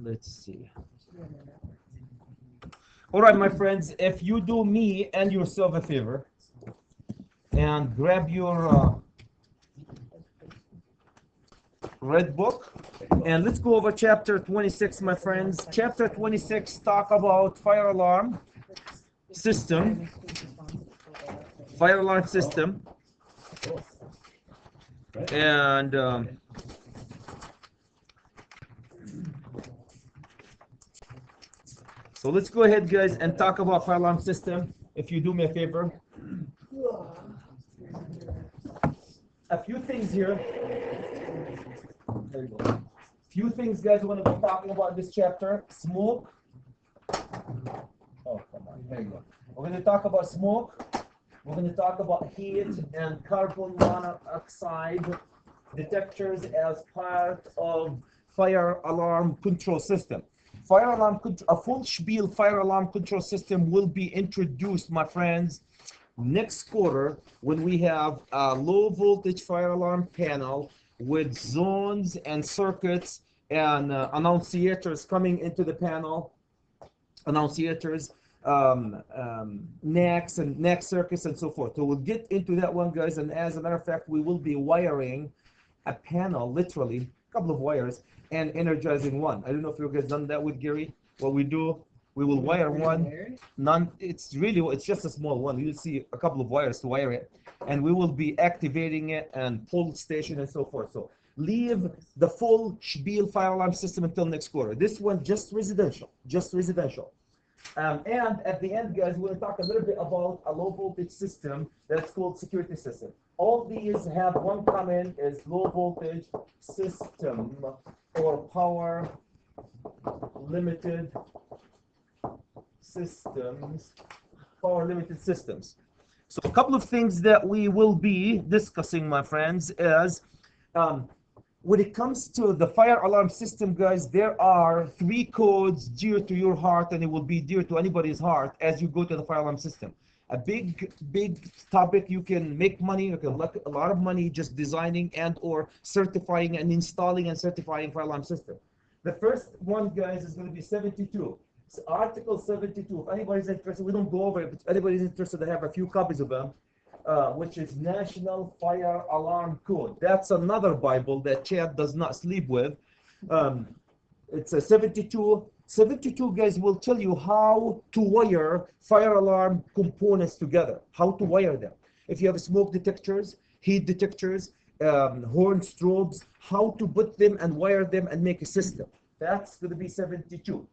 Let's see. All right, my friends, if you do me and yourself a favor and grab your red book and let's go over chapter 26, my friends. Chapter 26 talk about fire alarm system. Fire alarm system. And so let's go ahead, guys, and talk about fire alarm system. If you do me a favor. A few things here. There you go. Few things, guys, we're going to be talking about this chapter. Smoke. Oh, come on. There you go. We're going to talk about smoke. We're going to talk about heat and carbon monoxide detectors as part of fire alarm control system. A full spiel fire alarm control system will be introduced, my friends, next quarter when we have a low voltage fire alarm panel with zones and circuits and annunciators coming into the panel, annunciators, NACs and NAC circuits and so forth. So we'll get into that one, guys, and as a matter of fact, we will be wiring a panel, literally, a couple of wires, and energizing one. I don't know if you guys done that with Gary. What we do, we will wire one. It's just a small one. You'll see a couple of wires to wire it, and we will be activating it and pull station and so forth. So leave the full spiel fire alarm system until next quarter. This one just residential, and at the end, guys, we'll talk a little bit about a low voltage system that's called security system. All these have one common is low voltage system or power limited systems. So a couple of things that we will be discussing, my friends, is when it comes to the fire alarm system, guys, there are 3 codes dear to your heart, and it will be dear to anybody's heart as you go to the fire alarm system. A big topic. You can make money, you can make a lot of money just designing and or certifying and installing and certifying fire alarm system. The first one, guys, is going to be 72. It's Article 72. If anybody's interested, we don't go over it, but if anybody's interested, I have a few copies of them. Which is National Fire Alarm Code. That's another Bible that Chad does not sleep with. It's a 72. 72, guys, will tell you how to wire fire alarm components together, how to wire them. If you have smoke detectors, heat detectors, horn strobes, how to put them and wire them and make a system. That's going to be 72.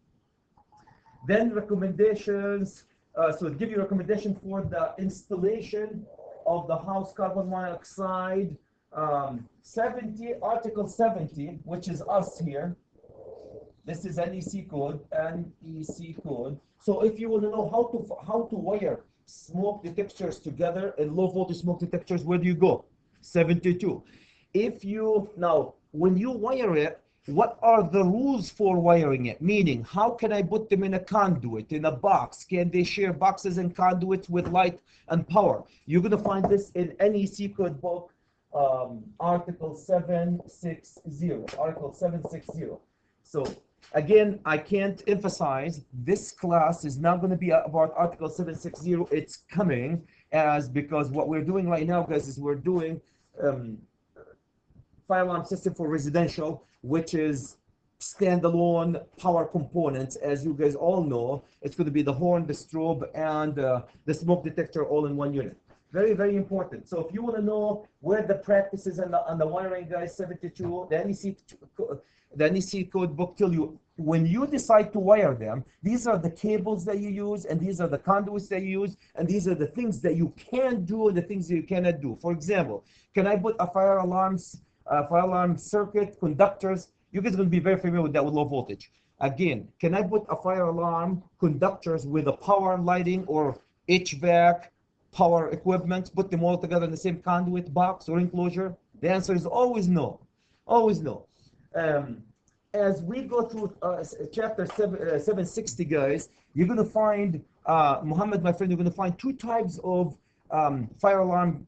Then recommendations. So it'll give you a recommendation for the installation of the house carbon monoxide. 70, Article 70, which is us here. This is NEC code. So if you want to know how to wire smoke detectors together and low voltage smoke detectors, where do you go? 72. When you wire it, what are the rules for wiring it? Meaning, how can I put them in a conduit, in a box? Can they share boxes and conduits with light and power? You're going to find this in NEC code book, Article 760. Article 760. So, again, I can't emphasize, this class is not going to be about Article 760. It's coming because what we're doing right now, guys, is we're doing fire alarm system for residential, which is standalone power components. As you guys all know, it's going to be the horn, the strobe, and the smoke detector all in one unit. Very, very important. So if you want to know where the practices and the wiring, guys, 72, the NEC code book tell you when you decide to wire them, these are the cables that you use, and these are the conduits that you use, and these are the things that you can do and the things that you cannot do. For example, can I put a fire alarm circuit, conductors? You guys are going to be very familiar with that with low voltage. Again, can I put a fire alarm conductors with a power lighting or HVAC power equipment, put them all together in the same conduit box or enclosure? The answer is always no. Always no. As we go through chapter 760, guys, you're going to find, Muhammad, my friend, you're going to find 2 types of fire alarm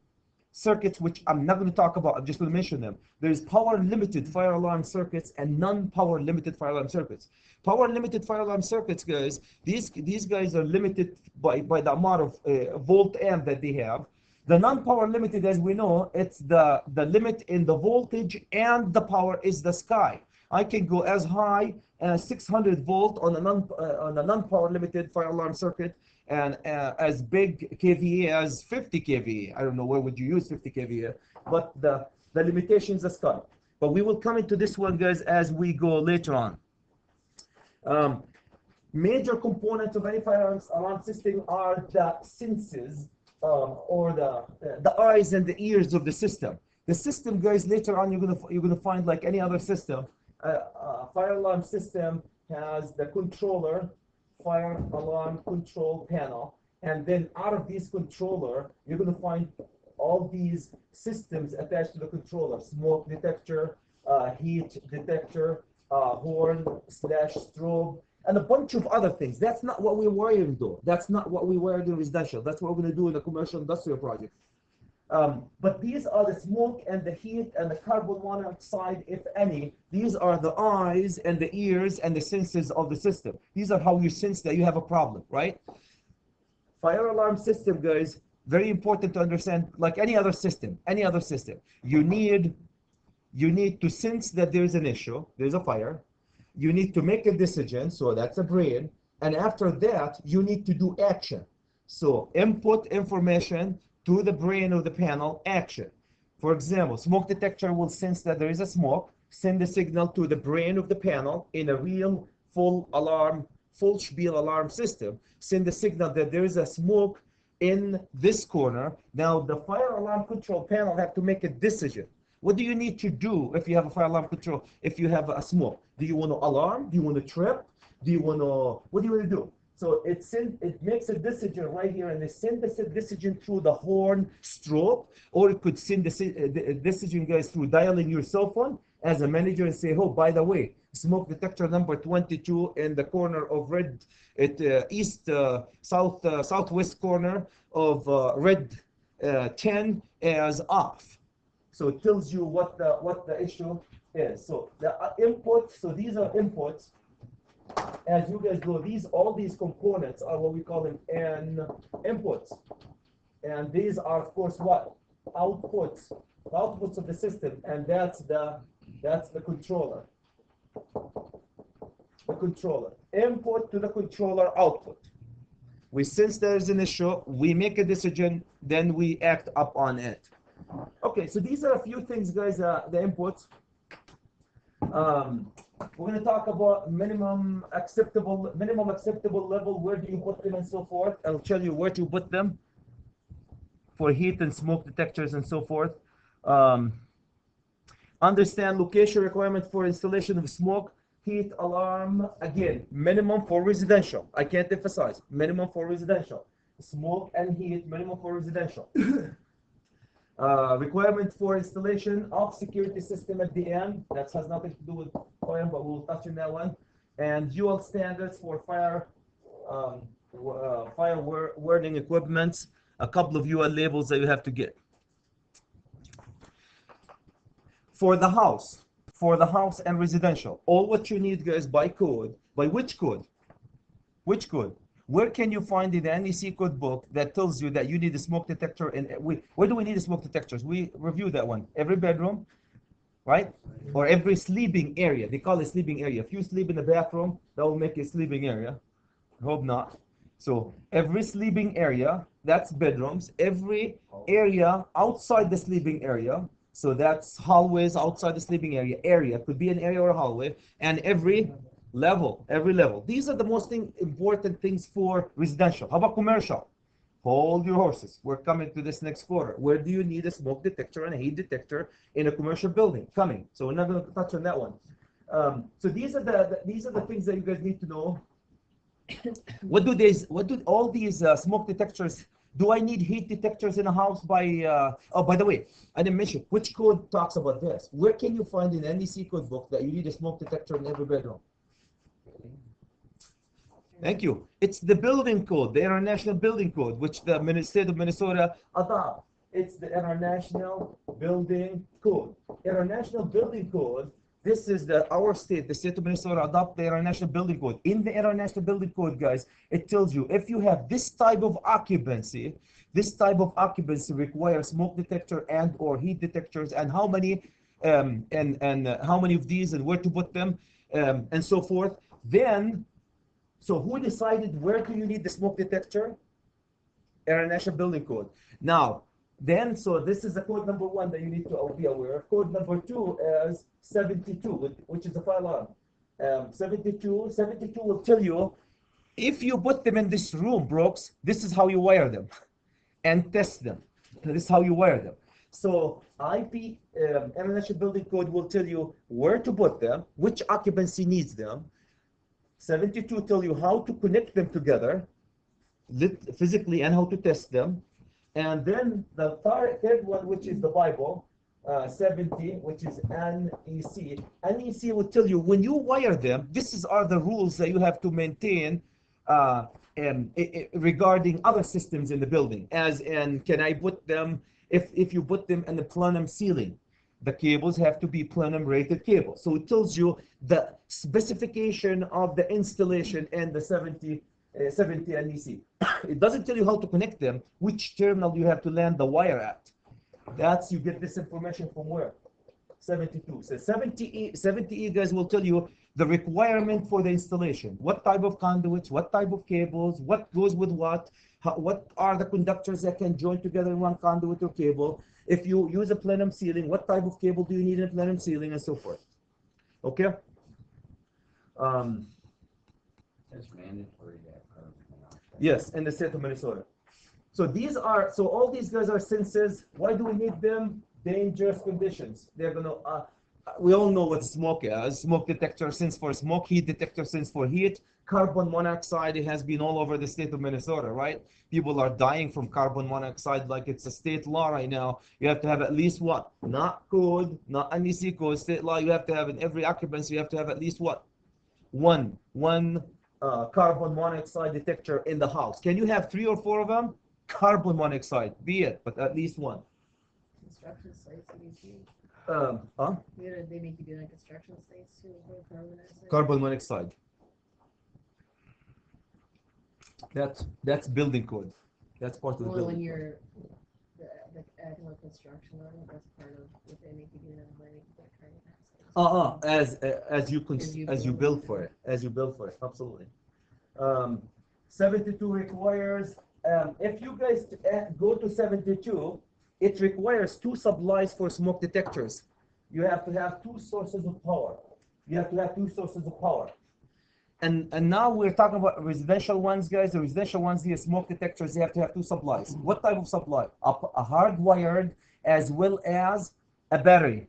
circuits, which I'm not going to talk about. I'm just going to mention them. There's power limited fire alarm circuits and non-power limited fire alarm circuits. Power limited fire alarm circuits, guys, these guys are limited by the amount of volt amp that they have. The non-power limited, as we know, it's the limit in the voltage and the power is the sky. I can go as high as 600 volt on a non-power limited fire alarm circuit, and as big kVA as 50 kVA. I don't know where would you use 50 kVA, but the limitation is the sky. But we will come into this one, guys, as we go later on. Major components of any fire alarm system are the senses, or the eyes and the ears of the system. The system, guys, later on you're gonna find, like any other system, fire alarm system has the controller, fire alarm control panel, and then out of this controller you're going to find all these systems attached to the controller: smoke detector, heat detector, horn slash strobe, and a bunch of other things. That's not what we're wiring though. That's not what we wired in residential. That's what we're going to do in a commercial industrial project. But these are the smoke and the heat and the carbon monoxide, if any. These are the eyes and the ears and the senses of the system. These are how you sense that you have a problem, right? Fire alarm system, guys, very important to understand. Like any other system, you need to sense that there's an issue, there's a fire. You need to make a decision, so that's a brain. And after that, you need to do action. So input information to the brain of the panel, action. For example, smoke detector will sense that there is a smoke, send the signal to the brain of the panel in a real full spiel alarm system, send the signal that there is a smoke in this corner. Now the fire alarm control panel have to make a decision. What do you need to do if you have a fire alarm control, if you have a smoke? Do you want to alarm? Do you want to trip? What do you want to do? So it makes a decision right here, and they send the decision through the horn strobe, or it could send the decision, guys, through dialing your cell phone as a manager and say, oh, by the way, smoke detector number 22 in the corner of red, southwest corner of red 10 is off. So it tells you what the issue is. So the input. So these are inputs. As you guys know, all these components are what we call them inputs, and these are, of course, what outputs, the outputs of the system, and that's the controller. The controller input to the controller output. We sense there's an issue, we make a decision, then we act upon it. Okay, so these are a few things, guys. The inputs. We're going to talk about minimum acceptable level. Where do you put them and so forth? I'll tell you where to put them for heat and smoke detectors and so forth. Understand location requirement for installation of smoke, heat alarm. Again, minimum for residential. I can't emphasize minimum for residential. Smoke and heat, minimum for residential. Requirement for installation of security system at the end. That has nothing to do with fire, but we'll touch on that one. And dual standards for fire warning equipments. A couple of UL labels that you have to get. For the house and residential, all what you need, guys, by code. By which code? Which code? Where can you find in the NEC code book that tells you that you need a smoke detector? And where do we need a smoke detectors? We reviewed that one. Every bedroom, right? Or every sleeping area. They call it sleeping area. If you sleep in the bathroom, that will make a sleeping area. I hope not. So every sleeping area, that's bedrooms. Every area outside the sleeping area, so that's hallways outside the sleeping area. Area could be an area or a hallway, and every level. These are the most important things for residential. How about commercial? Hold your horses. We're coming to this next quarter. Where do you need a smoke detector and a heat detector in a commercial building? Coming. So we're not going to touch on that one. So these are the things that you guys need to know. What do all these smoke detectors? Do I need heat detectors in a house? Oh, by the way, I didn't mention which code talks about this. Where can you find in the NEC code book that you need a smoke detector in every bedroom? Thank you. It's the building code, the International Building Code, which the state of Minnesota adopted. It's the International Building Code. International Building Code, this is our state, the state of Minnesota adopt the International Building Code. In the International Building Code, guys, it tells you if you have this type of occupancy, requires smoke detector and or heat detectors, and how many how many of these and where to put them, and so forth. Then, so who decided where do you need the smoke detector? International Building Code. Now, then, so this is the code number 1 that you need to be aware of. Code number 2 is 72, which is the fire alarm. 72 will tell you if you put them in this room, Brooks, this is how you wire them and test them. This is how you wire them. So IP International Building Code will tell you where to put them, which occupancy needs them. 72 tell you how to connect them together physically and how to test them. And then the third one, which is the Bible, 70, which is NEC. NEC will tell you when you wire them, are the rules that you have to maintain regarding other systems in the building. As in, can I put them, if you put them in the plenum ceiling, the cables have to be plenum rated cables. So it tells you the specification of the installation and the 70 NEC. It doesn't tell you how to connect them, which terminal you have to land the wire at. You get this information from where? 72. So 70E guys will tell you the requirement for the installation. What type of conduits, what type of cables, what goes with what are the conductors that can join together in one conduit or cable. If you use a plenum ceiling, what type of cable do you need in a plenum ceiling, and so forth. Okay? It's mandatory to have carbon monoxide. Yes, in the state of Minnesota. So all these guys are senses. Why do we need them? Dangerous conditions. They're gonna. We all know what smoke is. Smoke detector sense for smoke. Heat detector sense for heat. Carbon monoxide. It has been all over the state of Minnesota, right? People are dying from carbon monoxide like it's a state law right now. You have to have at least what? Not code, not NEC code, state law. You have to have in every occupancy. You have to have at least what? One carbon monoxide detector in the house. Can you have 3 or 4 of them? Carbon monoxide, be it, but at least one. Construction sites, you they make you do like construction sites too, Carbon monoxide. That's building code. That's part of the building. When you're acting like construction on it, that's part of what they make you do that As you build for it. Absolutely. 72 requires. If you guys go to 72, it requires 2 supplies for smoke detectors. You have to have 2 sources of power. And now we're talking about residential ones, guys. The residential ones, the smoke detectors, they have to have 2 supplies. What type of supply? A hardwired as well as a battery.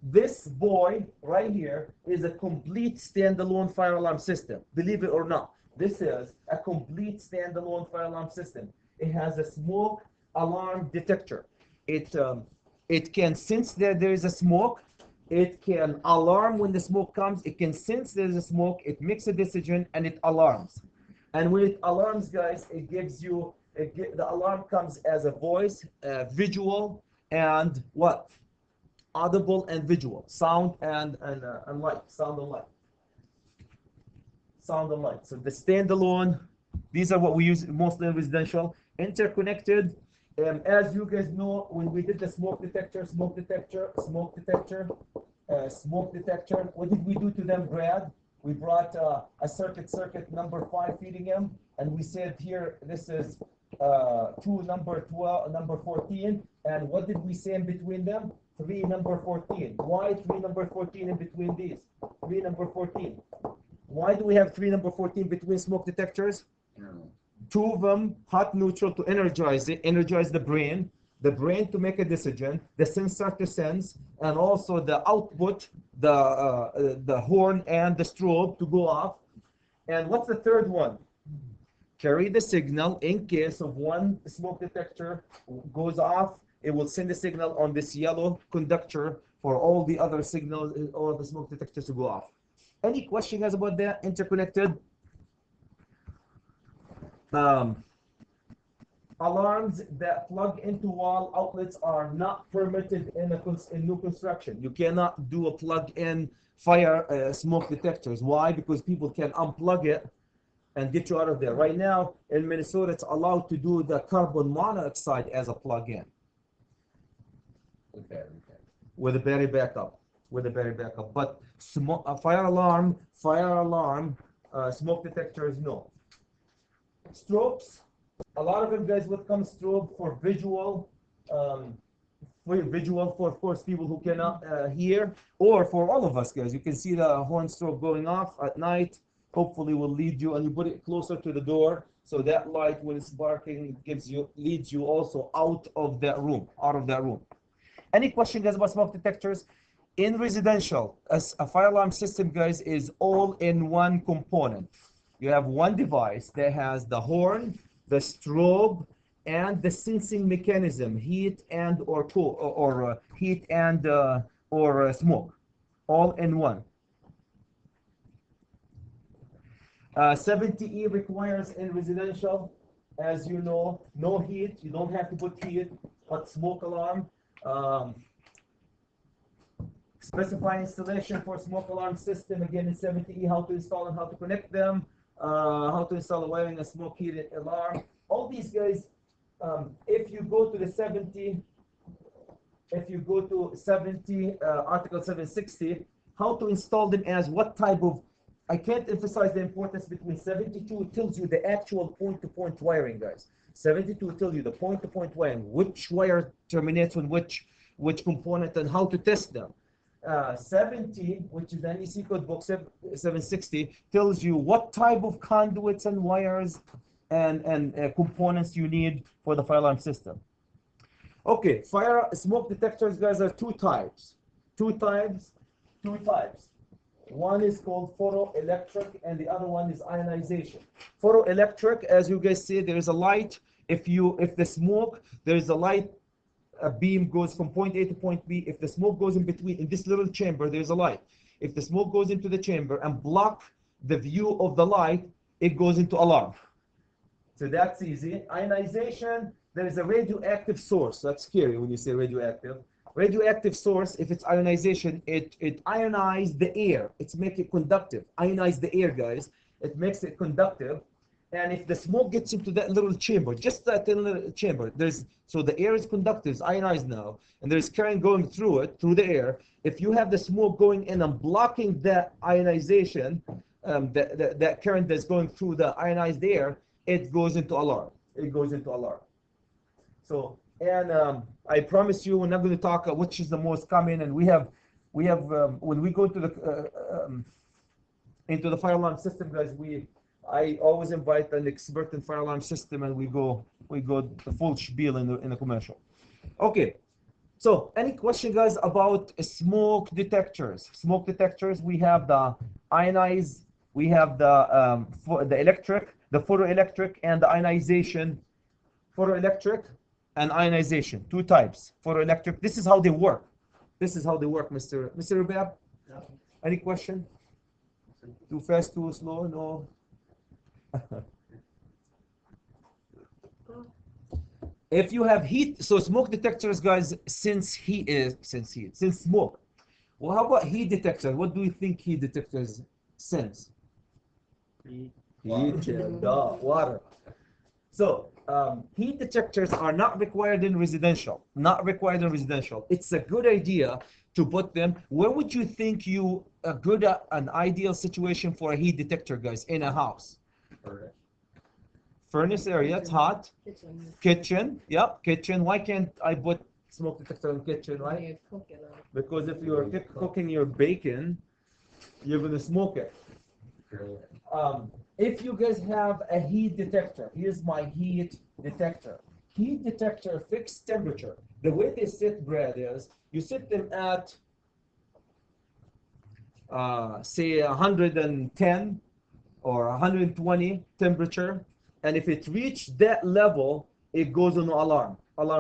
This boy right here is a complete standalone fire alarm system. Believe it or not, this is a complete standalone fire alarm system. It has a smoke alarm detector. It can sense that there is a smoke. It can alarm when the smoke comes. It can sense there is a smoke. It makes a decision and it alarms. And when it alarms, guys, it gives you the alarm comes as a voice, visual, and what? Audible and visual, sound and light, sound and light. So the standalone, these are what we use mostly in residential. Interconnected, as you guys know, when we did the smoke detector, what did we do to them, Brad? We brought a circuit number 5 feeding him, and we said here this is to number 12, number 14, and what did we say in between them? 3 number 14. Why 3 number 14 in between these? 3 number 14. Why do we have 3 number 14 between smoke detectors? 2 of them hot neutral to energize the brain to make a decision, the sensor to sense, and also the output, the horn and the strobe to go off. And what's the third one? Carry the signal in case of one smoke detector goes off. It will send a signal on this yellow conductor for all the other signals, all the smoke detectors to go off. Any question, guys, about that? Interconnected. alarms that plug into wall outlets are not permitted in new construction. You cannot do a plug-in fire smoke detectors. Why? Because people can unplug it and get you out of there. Right now in Minnesota, it's allowed to do the carbon monoxide as a plug-in with a battery backup. But fire alarm, smoke detectors, no. Strobes, a lot of them guys would come strobe for visual, for of course people who cannot hear, or for all of us guys. You can see the horn strobe going off at night. Hopefully will lead you, and you put it closer to the door, so that light when it's barking leads you also out of that room. Any question guys about smoke detectors? In residential, as a fire alarm system guys is all in one component. You have one device that has the horn, the strobe, and the sensing mechanism, heat and or cool, or heat and or smoke, all in one. 70E requires in residential, as you know, no heat. You don't have to put heat, but smoke alarm. Specify installation for smoke alarm system, again in 70E, how to install and how to connect them, how to install a wiring and smoke heated alarm. All these guys, if you go to 70, Article 760, how to install them as what type of, I can't emphasize the importance between 72, it tells you the actual point-to-point wiring, guys. 72 tells you the point-to-point wiring, which wire terminates on which component and how to test them. 70, which is the NEC code book 760, tells you what type of conduits and wires and components you need for the fire alarm system. Okay, fire smoke detectors, guys, are two types. One is called photoelectric and the other one is ionization. Photoelectric, as you guys see, there is a light. If the smoke, there is a light, a beam goes from point A to point B. If the smoke goes in between, in this little chamber, there's a light. If the smoke goes into the chamber and block the view of the light, it goes into alarm. So that's easy. Ionization, there is a radioactive source. That's scary when you say radioactive. Radioactive source, if it's ionization, it ionizes the air. It's make it conductive. Ionize the air, guys. It makes it conductive. And if the smoke gets into that little chamber, just that little chamber, so the air is conductive, it's ionized now, and there's current going through it, through the air. If you have the smoke going in and blocking that ionization, that current that's going through the ionized air, it goes into alarm. So, and I promise you, we're not going to talk which is the most common, and we have when we go to into the fire alarm system, guys, I always invite an expert in fire alarm system, and we go the full spiel in the commercial. Okay, so any question, guys, about smoke detectors? Smoke detectors, we have the ionized, we have the electric, the photoelectric, and the ionization. Photoelectric and ionization, two types. Photoelectric. This is how they work. Mr. Rabab. Any question? Too fast, too slow? No. If you have heat, so smoke detectors, guys, sense smoke. Well, how about heat detectors? What do you think heat detectors sense? Heat, water. So heat detectors are not required in residential. It's a good idea to put them. Where would you think an ideal situation for a heat detector, guys, in a house? Furnace area, it's hot. Kitchen, yep, kitchen. Why can't I put smoke detector in kitchen, right? Because if you're cooking your bacon, you're gonna smoke it. If you guys have a heat detector, here's my heat detector. Heat detector, fixed temperature. The way they sit, Brad, is you sit them at say 110 or 120 temperature, and if it reached that level, it goes on alarm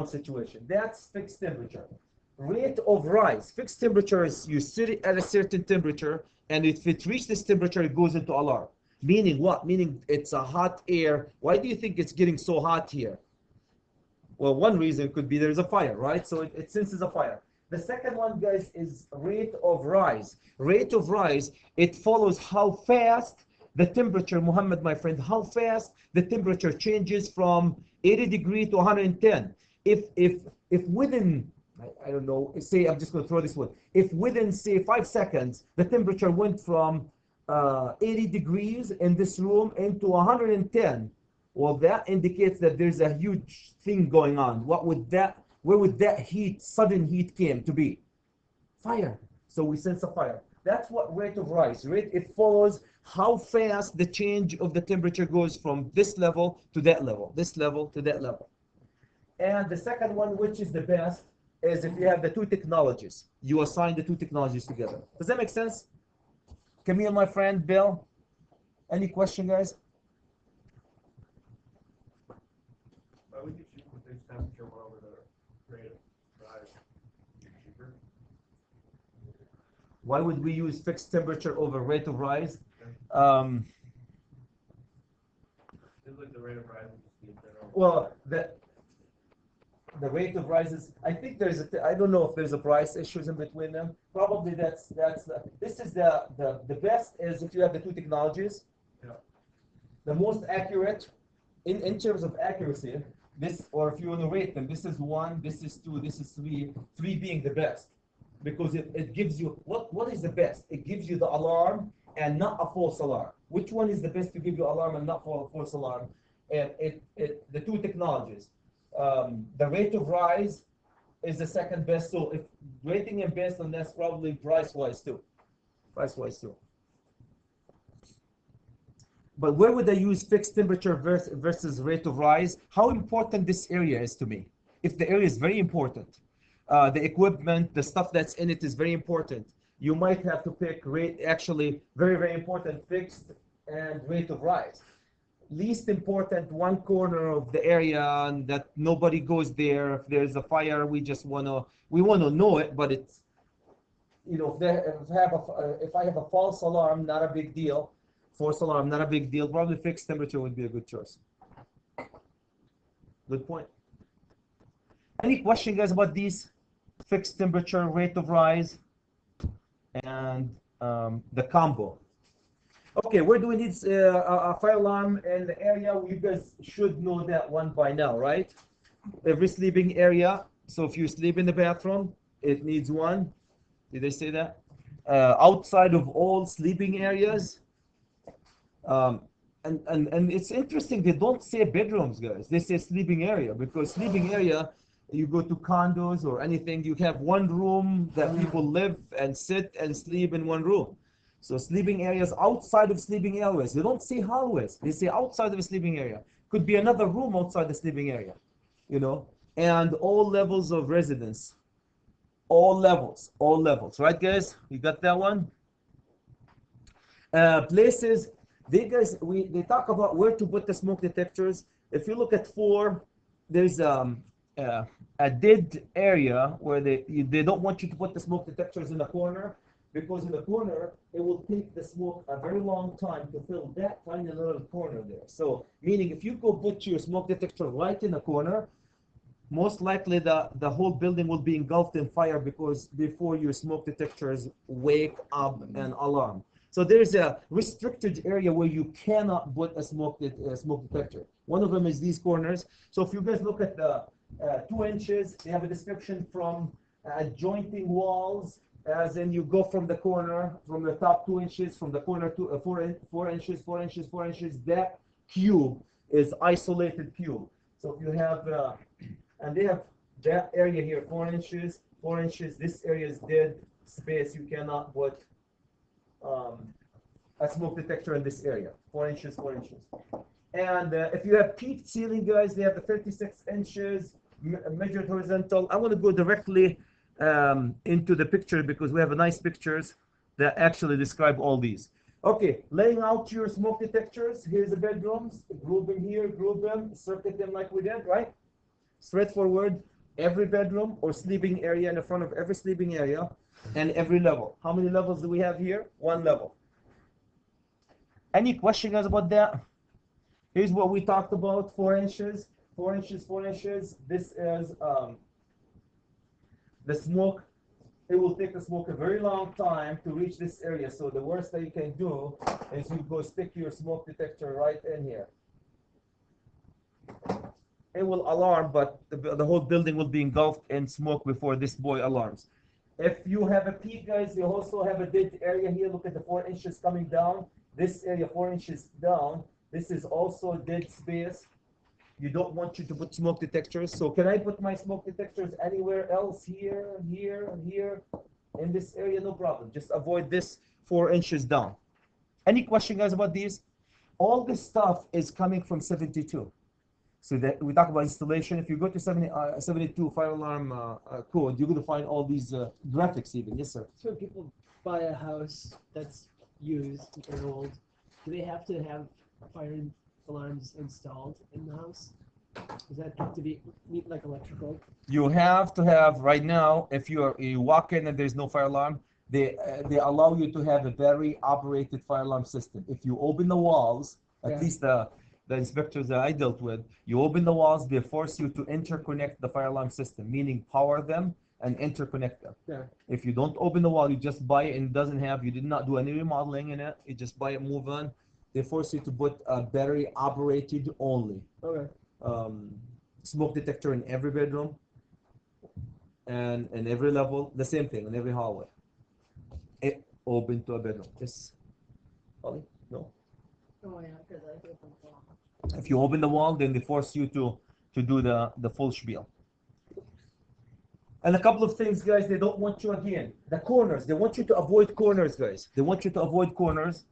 situation. That's fixed temperature. Rate of rise, fixed temperature is you sit it at a certain temperature, and if it reaches this temperature, it goes into alarm. Meaning what? Meaning it's a hot air. Why do you think it's getting so hot here? Well, one reason could be there's a fire, right? So it senses a fire. The second one, guys, is rate of rise. Rate of rise, it follows how fast the temperature, Muhammad, my friend, how fast the temperature changes from 80 degree to 110. If within, I don't know, say, I'm just going to throw this one. If within, say, 5 seconds, the temperature went from 80 degrees in this room into 110, well, that indicates that there's a huge thing going on. Where would that heat, sudden heat came to be? Fire. So we sense a fire. That's what rate of rise. It follows how fast the change of the temperature goes from this level to that level, this level to that level. And the second one, which is the best, is if you have the two technologies. You assign the two technologies together. Does that make sense? Camille, my friend, Bill, any question, guys? Why would you choose the fixed temperature one over the rate of rise? Cheaper? Why would we use fixed temperature over rate of rise? Seems like the rate of rise is just the general. Well, the rate of rises. I think I don't know if there's a price issues in between them. Probably this is the best is if you have the two technologies. Yeah. The most accurate in terms of accuracy. This, or if you want to rate them, this is 1, this is 2, this is 3. 3 being the best, because it gives you what is the best? It gives you the alarm and not a false alarm. Which one is the best to give you alarm and not false alarm? And the two technologies. The rate of rise is the second best. So if rating them based on that's probably price-wise too. Price-wise too. But where would I use fixed temperature versus rate of rise? How important this area is to me. If the area is very important, the equipment, the stuff that's in it is very important, you might have to pick rate, actually very, very important, fixed and rate of rise. Least important, one corner of the area and that nobody goes there. If there's a fire, we want to know it, but it's, if I have a false alarm, not a big deal. False alarm, not a big deal. Probably fixed temperature would be a good choice. Good point. Any question, guys, about these? Fixed temperature, rate of rise, and the combo. Okay, where do we need a fire alarm in the area? You guys should know that one by now, right? Every sleeping area. So if you sleep in the bathroom, it needs one. Did they say that? Outside of all sleeping areas. And it's interesting, they don't say bedrooms, guys. They say sleeping area, because sleeping area, you go to condos or anything, you have one room that people live and sit and sleep in one room. So sleeping areas outside of sleeping areas. They don't say hallways. They say outside of a sleeping area. Could be another room outside the sleeping area, and all levels of residence. All levels, right, guys? You got that one? Places. They talk about where to put the smoke detectors. If you look at 4, there's a dead area where they don't want you to put the smoke detectors in the corner, because in the corner it will take the smoke a very long time to fill that tiny little corner there. So meaning if you go put your smoke detector right in the corner, most likely the whole building will be engulfed in fire before your smoke detectors wake up and alarm. So there's a restricted area where you cannot put a smoke detector. One of them is these corners. So if you guys look at the 2 inches, they have a description from jointing walls, as in you go from the corner, from the top 2 inches, from the corner to 4 inches, 4 inches, 4 inches. That cube is isolated cube. So if you have, and they have that area here, 4 inches, 4 inches. This area is dead space. You cannot put a smoke detector in this area, 4 inches, 4 inches. And if you have peaked ceiling, guys, they have the 36 inches measured horizontal. I want to go directly into the picture because we have nice pictures that actually describe all these. Okay, laying out your smoke detectors. Here's the bedrooms. Group them here, group them, circuit them like we did, right? Straightforward. Every bedroom or sleeping area in the front of every sleeping area, and every level. How many levels do we have here? 1 level. Any question, guys, about that? Here's what we talked about, 4 inches. 4 inches, 4 inches. This is the smoke. It will take the smoke a very long time to reach this area. So the worst that you can do is you go stick your smoke detector right in here. It will alarm, but the whole building will be engulfed in smoke before this boy alarms. If you have a peak, guys, you also have a dead area here. Look at the 4 inches coming down. This area 4 inches down. This is also dead space. You don't want you to put smoke detectors. So can I put my smoke detectors anywhere else? Here, here, here, in this area? No problem. Just avoid this 4 inches down. Any question, guys, about these? All this stuff is coming from 72. So that we talk about installation. If you go to 72 fire alarm code, you're going to find all these graphics even. Yes, sir. So when people buy a house that's used and old, do they have to have fire alarms installed in the house? Does that have to meet like electrical? You have to have right now. If you walk in and there's no fire alarm, they allow you to have a battery operated fire alarm system. If you open the walls, at Yeah. least the inspectors that I dealt with, you open the walls, they force you to interconnect the fire alarm system, meaning power them and interconnect them. Yeah. If you don't open the wall, you just buy it and it doesn't have, you did not do any remodeling in it, you just buy it, move on. They force you to put a battery operated only. Okay. Smoke detector in every bedroom and in every level, the same thing in every hallway. It open to a bedroom. Yes. Ollie? No. Oh, yeah, because I opened the wall. If you open the wall, then they force you to do the full spiel. And a couple of things, guys, they don't want you again. The corners, they want you to avoid corners, guys. They want you to avoid corners.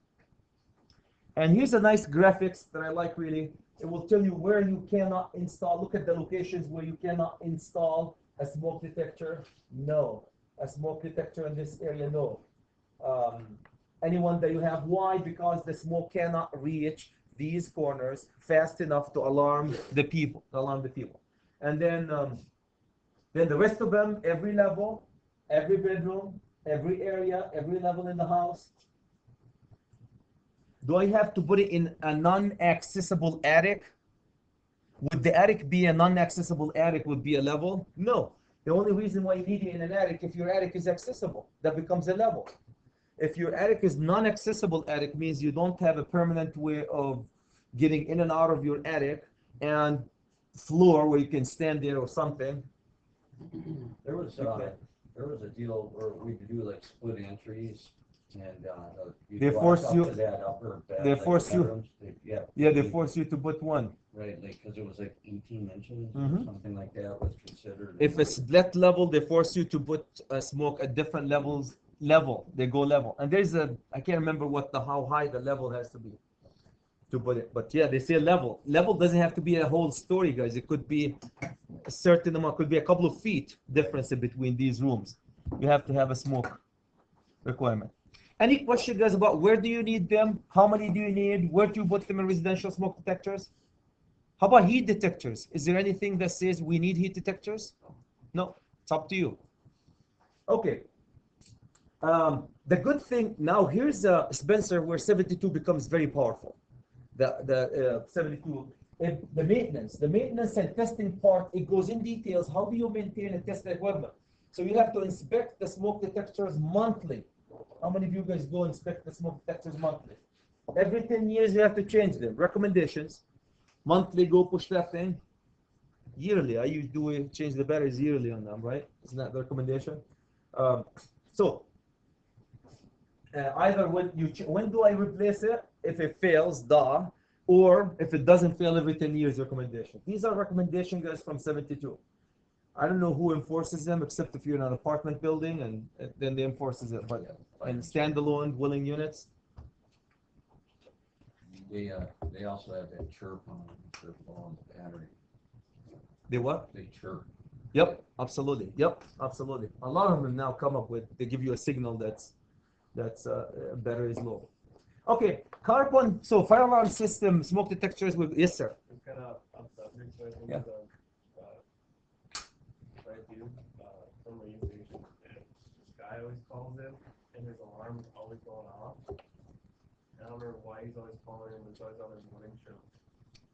And here's a nice graphics that I like really. It will tell you where you cannot install. Look at the locations where you cannot install a smoke detector. No. A smoke detector in this area, no. Anyone that you have. Why? Because the smoke cannot reach these corners fast enough to alarm the people. And then the rest of them, every level, every bedroom, every area, every level in the house. Do I have to put it in a non-accessible attic? Would the attic be a non-accessible attic would be a level? No. The only reason why you need it in an attic, if your attic is accessible, that becomes a level. If your attic is non-accessible attic, means you don't have a permanent way of getting in and out of your attic and floor where you can stand there or something. There was a deal where we could do like split entries and They you'd walk force up you- to that upper bed, they like force you- bedrooms, They force you to put one. right, like because it was like 18 inches Mhm. or something like that was considered. If it's split level, they force you to put smoke at different levels. They go level, and there's I can't remember how high the level has to be to put it, but yeah, they say level. Level doesn't have to be a whole story, guys. It could be a certain amount, could be a couple of feet difference in between these rooms. You have to have a smoke requirement. Any question, guys, about where do you need them? How many do you need? Where do you put them in residential smoke detectors? How about heat detectors? Is there anything that says we need heat detectors? No, it's up to you. Okay. The good thing now, here's Spencer, where 72 becomes very powerful. The 72, the maintenance and testing part, it goes in details. How do you maintain and test the equipment? So you have to inspect the smoke detectors monthly. How many of you guys go inspect the smoke detectors monthly? Every 10 years you have to change them. Recommendations. Monthly, go push that thing. Yearly, I usually change the batteries yearly on them, right? Isn't that the recommendation? Either when do I replace it? If it fails, or if it doesn't fail every 10 years, recommendation. These are recommendations, guys, from 72. I don't know who enforces them, except if you're in an apartment building, and then they enforces it. But in standalone dwelling units, They also have that chirp on the battery. they what? They chirp. Yep, absolutely. Yep, absolutely. A lot of them now come up with, they give you a signal that's battery is low. Okay, carbon. So fire alarm system, smoke detectors with, yes, sir. It's kind of off subject, so I think Yeah. right dude, from radio station, and this guy always calls in, and his alarm's always going off. I don't remember why he's always calling in, but it's always on his morning show.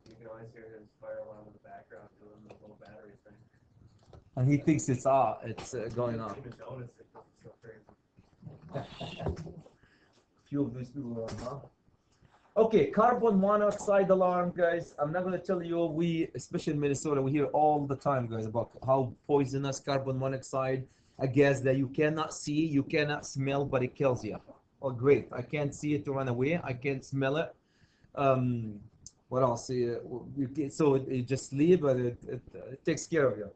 You can always hear his fire alarm in the background doing the little battery thing. And he thinks it's going on. You even notice it because it's so crazy. Few of these people are, huh? Okay, carbon monoxide alarm, guys. I'm not gonna tell you. We, especially in Minnesota, we hear all the time, guys, about how poisonous carbon monoxide, a gas that you cannot see, you cannot smell, but it kills you. Oh, great! I can't see it to run away. I can't smell it. Um, what else? You just leave, but it takes care of you.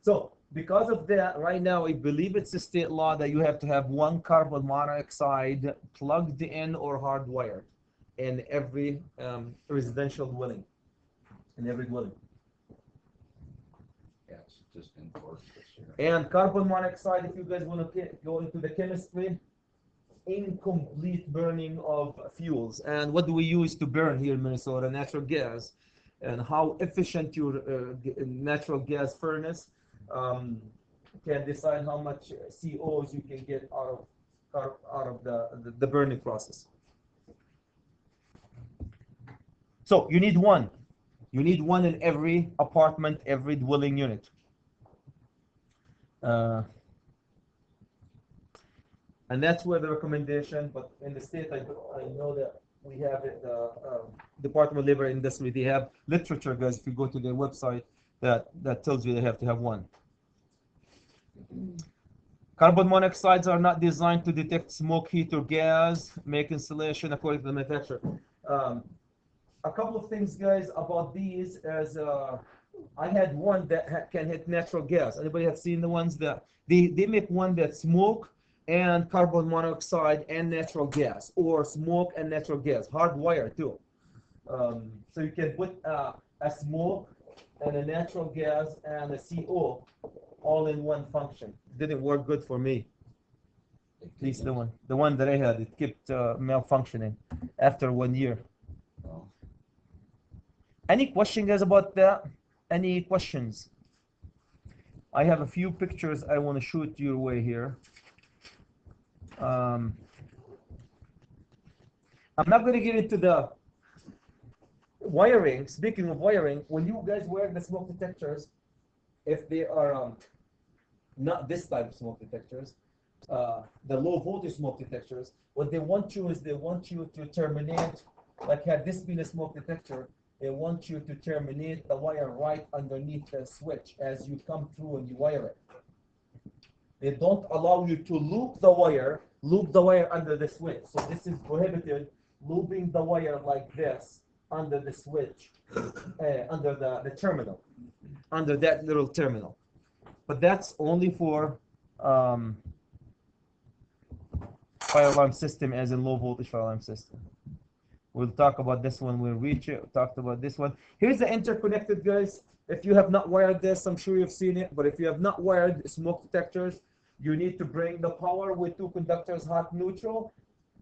So because of that, right now, I believe it's a state law that you have to have one carbon monoxide plugged in or hardwired in every residential dwelling, in every dwelling. Yeah, it's just enforced this year. And carbon monoxide, if you guys want to go into the chemistry, incomplete burning of fuels. And what do we use to burn here in Minnesota? Natural gas. And how efficient your natural gas furnace can decide how much COs you can get out of the burning process. So you need one. You need one in every apartment, every dwelling unit. And that's where the recommendation, but in the state, I know that we have it, Department of Labor and Industry, they have literature, guys, if you go to their website, that tells you they have to have one. Carbon monoxides are not designed to detect smoke, heat, or gas, make insulation according to the manufacturer. A couple of things, guys, about these is I had one that can hit natural gas. Anybody have seen the ones that they make one that smoke and carbon monoxide and natural gas, or smoke and natural gas, hardwired too. So you can put a smoke and a natural gas and a CO all in one function. Didn't work good for me. At least the one that I had, it kept malfunctioning after 1 year. Well, Any question, guys, about that? Any questions? I have a few pictures I want to shoot your way here. I'm not going to get into the wiring. Speaking of wiring, when you guys wear the smoke detectors, if they are not this type of smoke detectors, the low voltage smoke detectors, what they want you is they want you to terminate, like had this been a smoke detector, they want you to terminate the wire right underneath the switch as you come through and you wire it. They don't allow you to loop the wire under the switch. So this is prohibited, looping the wire like this under the switch, under the terminal, under that little terminal. But that's only for fire alarm system, as in low voltage fire alarm system. We'll talk about this one when we reach it. We talked about this one. Here's the interconnected, guys. If you have not wired this, I'm sure you've seen it, but if you have not wired smoke detectors, you need to bring the power with two conductors, hot neutral.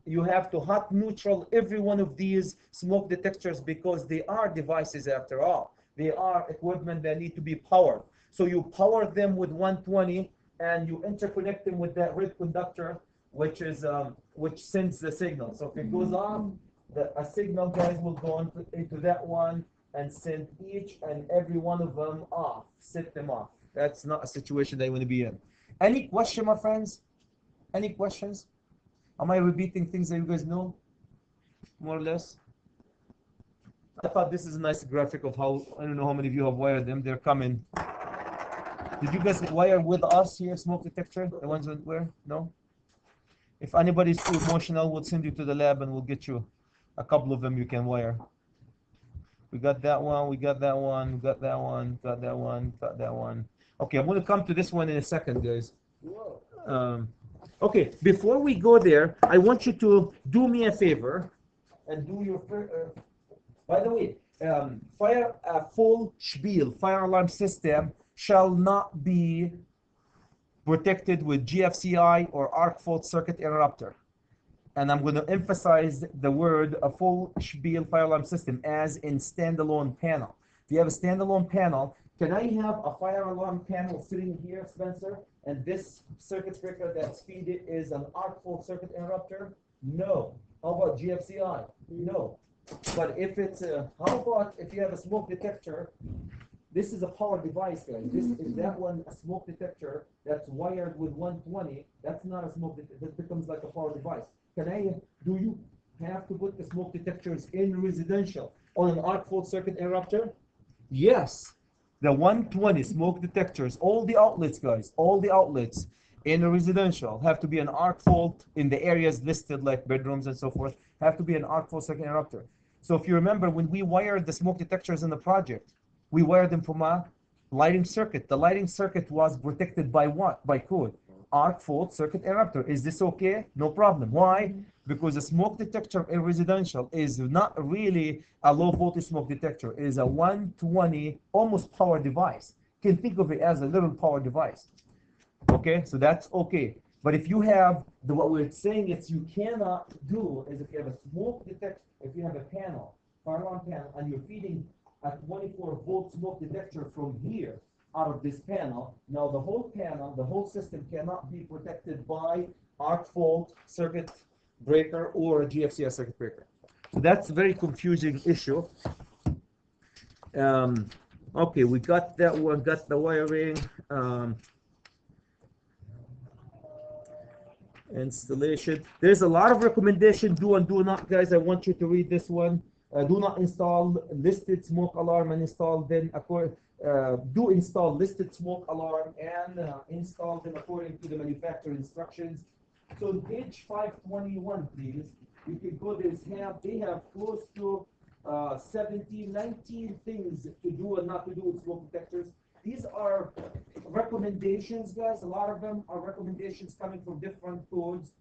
You have to hot neutral every one of these smoke detectors because they are devices after all. They are equipment that need to be powered. So you power them with 120 and you interconnect them with that red conductor, which sends the signal. So if it goes off, a signal, guys, will go into that one and send each and every one of them off, set them off. That's not a situation that you want to be in. Any question, my friends? Any questions? Am I repeating things that you guys know, more or less? I thought this is a nice graphic of how, I don't know how many of you have wired them. They're coming. Did you guys wire with us here, smoke detector? The ones that were? No? If anybody's too emotional, we'll send you to the lab and we'll get you a couple of them you can wire. We got that one, we got that one, we got that one, got that one, got that one. Okay, I'm going to come to this one in a second, guys. Okay, before we go there, I want you to do me a favor and do your... by the way, full spiel, fire alarm system shall not be protected with GFCI or arc fault circuit interrupter. And I'm going to emphasize the word a full spiel fire alarm system as in standalone panel. If you have a standalone panel, can I have a fire alarm panel sitting here, Spencer, and this circuit breaker that's feeded is an arc fault circuit interrupter? No. How about GFCI? No. But if it's how about if you have a smoke detector? This is a power device, guys. This is that one a smoke detector that's wired with 120. That's not a smoke detector. That becomes like a power device. Do you have to put the smoke detectors in residential on an arc fault circuit interrupter? Yes. The 120 smoke detectors, all the outlets, guys, all the outlets in a residential have to be an arc fault in the areas listed like bedrooms and so forth, have to be an arc fault circuit interrupter. So if you remember when we wired the smoke detectors in the project, we wired them from a lighting circuit. The lighting circuit was protected by what? By code. Arc fault circuit interrupter. Is this okay? No problem. Why? Because a smoke detector in residential is not really a low voltage smoke detector. It is a 120 almost power device. You can think of it as a little power device. Okay, so that's okay. But if you have what we're saying is you cannot do is if you have a smoke detector, if you have a panel, fire alarm panel, and you're feeding a 24-volt smoke detector from here out of this panel, now the whole panel, the whole system cannot be protected by arc fault circuit breaker or a GFCI circuit breaker. So that's a very confusing issue. Okay, we got that one, got the wiring. Installation. There's a lot of recommendation, do and do not, guys. I want you to read this one. Do not install listed smoke alarm and install them do install listed smoke alarm and install them according to the manufacturer instructions. So on page 521, please, you can go, they have close to 17, 19 things to do and not to do with smoke detectors. These are recommendations, guys. A lot of them are recommendations coming from different codes.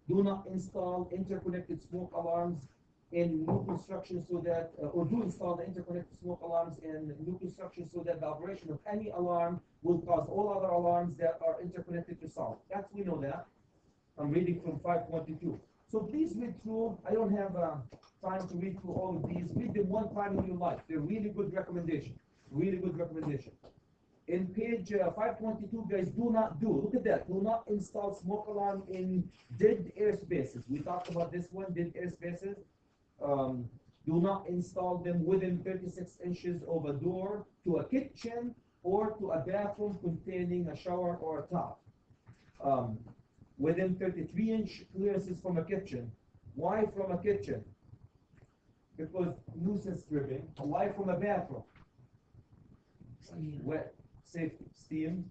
Do not install interconnected smoke alarms in new construction so that, or do install the interconnected smoke alarms in new construction so that the operation of any alarm will cause all other alarms that are interconnected to sound. We know that. I'm reading from 522. So please read through. I don't have time to read through all of these. Read them one time in your life. They're really good recommendation. Really good recommendation. In page 522, guys, look at that, do not install smoke alarm in dead air spaces. We talked about this one, dead air spaces. Do not install them within 36 inches of a door to a kitchen or to a bathroom containing a shower or a tub. Within 33-inch clearances from a kitchen. Why from a kitchen? Because nuisance stripping. Why from a bathroom? Wet. Safety, steam,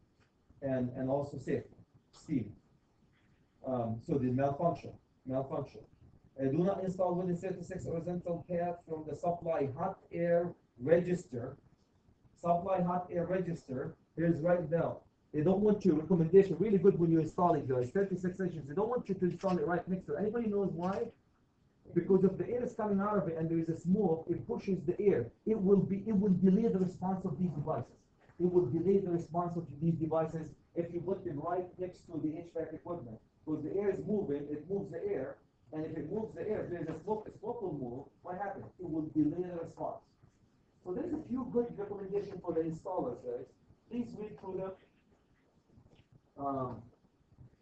and also safety, steam. So the malfunction. Do not install within 36 horizontal path from the supply hot air register. Supply hot air register. Here's right now. They don't want you, recommendation, really good when you install it, guys. 36 inches. They don't want you to install it right next to it. Anybody knows why? Because if the air is coming out of it and there is a smoke, it pushes the air. It will delay the response of these devices. It will delay the response of these devices if you put them right next to the HVAC equipment. Because the air is moving, it moves the air, and if it moves the air, if there's a smoke will move, what happens? It will delay the response. So there's a few good recommendations for the installers, guys. Please read through them.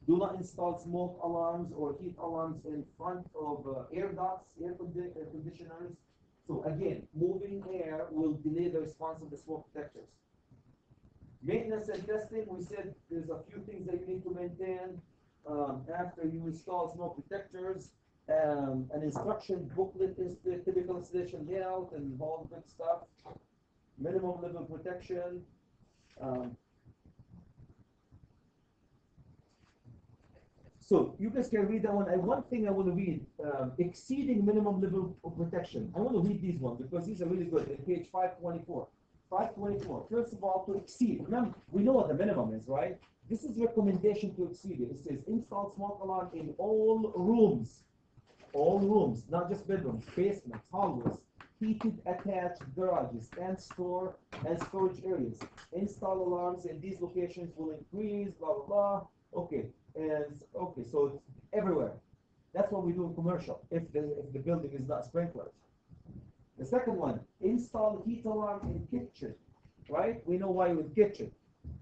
Do not install smoke alarms or heat alarms in front of air ducts, air conditioners. So again, moving air will delay the response of the smoke detectors. Maintenance and testing, we said there's a few things that you need to maintain after you install smoke detectors. An instruction booklet is the typical installation layout and all the good stuff. Minimum level protection. So you guys can read that one. And one thing I want to read, exceeding minimum level of protection. I want to read these ones because these are really good. In page 524. 524. First of all, to exceed. Remember, we know what the minimum is, right? This is recommendation to exceed it. It says install smoke alarm in all rooms. All rooms, not just bedrooms, basements, hallways, heated attached garages, and storage areas. Install alarms in these locations will increase, blah, blah, blah. Okay, so it's everywhere. That's what we do in commercial, if the building is not sprinkled. The second one, install heat alarm in kitchen, right? We know why with kitchen,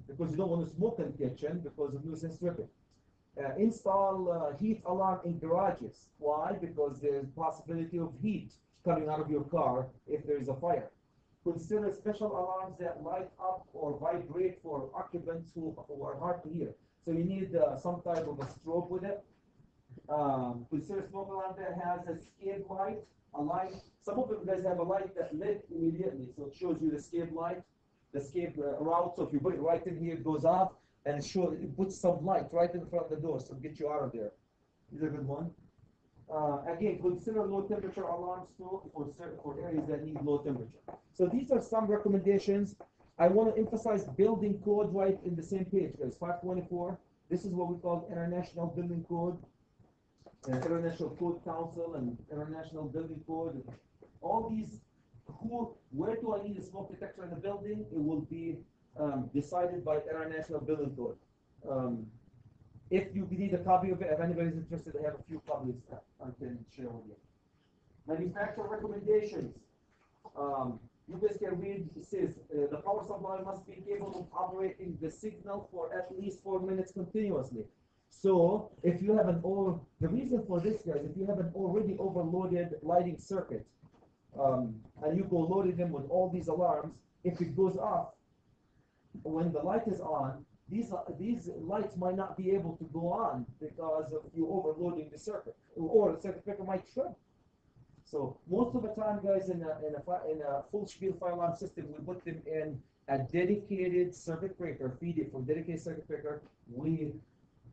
because you don't want to smoke in kitchen because of nuisance stripping. Install heat alarm in garages. Why? Because there's possibility of heat coming out of your car if there is a fire. Consider special alarms that light up or vibrate for occupants who are hard to hear. So you need some type of a strobe with it. Consider smoke alarm that has a escape light, a light. Some of you guys have a light that lit immediately, so it shows you the escape light, the escape route. So if you put it right in here, it goes off, and it puts some light right in front of the door, so get you out of there. These are a good one. Again, consider low temperature alarms too for areas that need low temperature. So these are some recommendations. I want to emphasize building code right in the same page, guys. 524. This is what we call International Building Code, International Code Council, and International Building Code. And all these, where do I need a smoke detector in the building? It will be decided by International Building Code. If you need a copy of it, if anybody's interested, I have a few copies that I can share with you. Manufacturer recommendations. You guys can read. It says the power supply must be capable of operating the signal for at least 4 minutes continuously. So if you have the reason for this, guys, if you have an already overloaded lighting circuit, and you go loading them with all these alarms, if it goes off when the light is on, these lights might not be able to go on because of you overloading the circuit, or the circuit breaker might trip. So most of the time, guys, in a full spiel fire alarm system, we put them in a dedicated circuit breaker, feed it from dedicated circuit breaker. We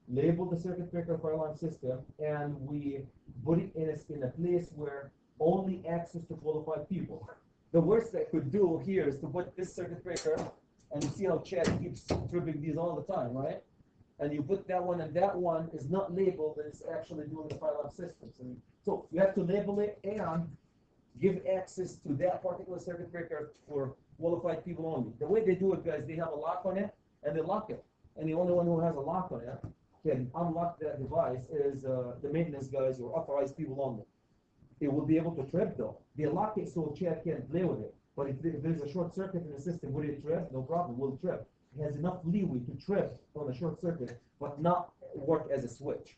label the circuit breaker fire alarm system, and we put it in a place where only access to qualified people. The worst that could do here is to put this circuit breaker, and you see how Chad keeps tripping these all the time, right? And you put that one, and that one is not labeled, and it's actually doing the fire alarm system. So you have to label it and give access to that particular circuit breaker for qualified people only. The way they do it, guys, they have a lock on it, and they lock it. And the only one who has a lock on it can unlock that device is the maintenance guys or authorized people only. It will be able to trip though. They lock it so Chad can't play with it. But if there's a short circuit in the system, will it trip? No problem, will trip. It has enough leeway to trip on a short circuit, but not work as a switch.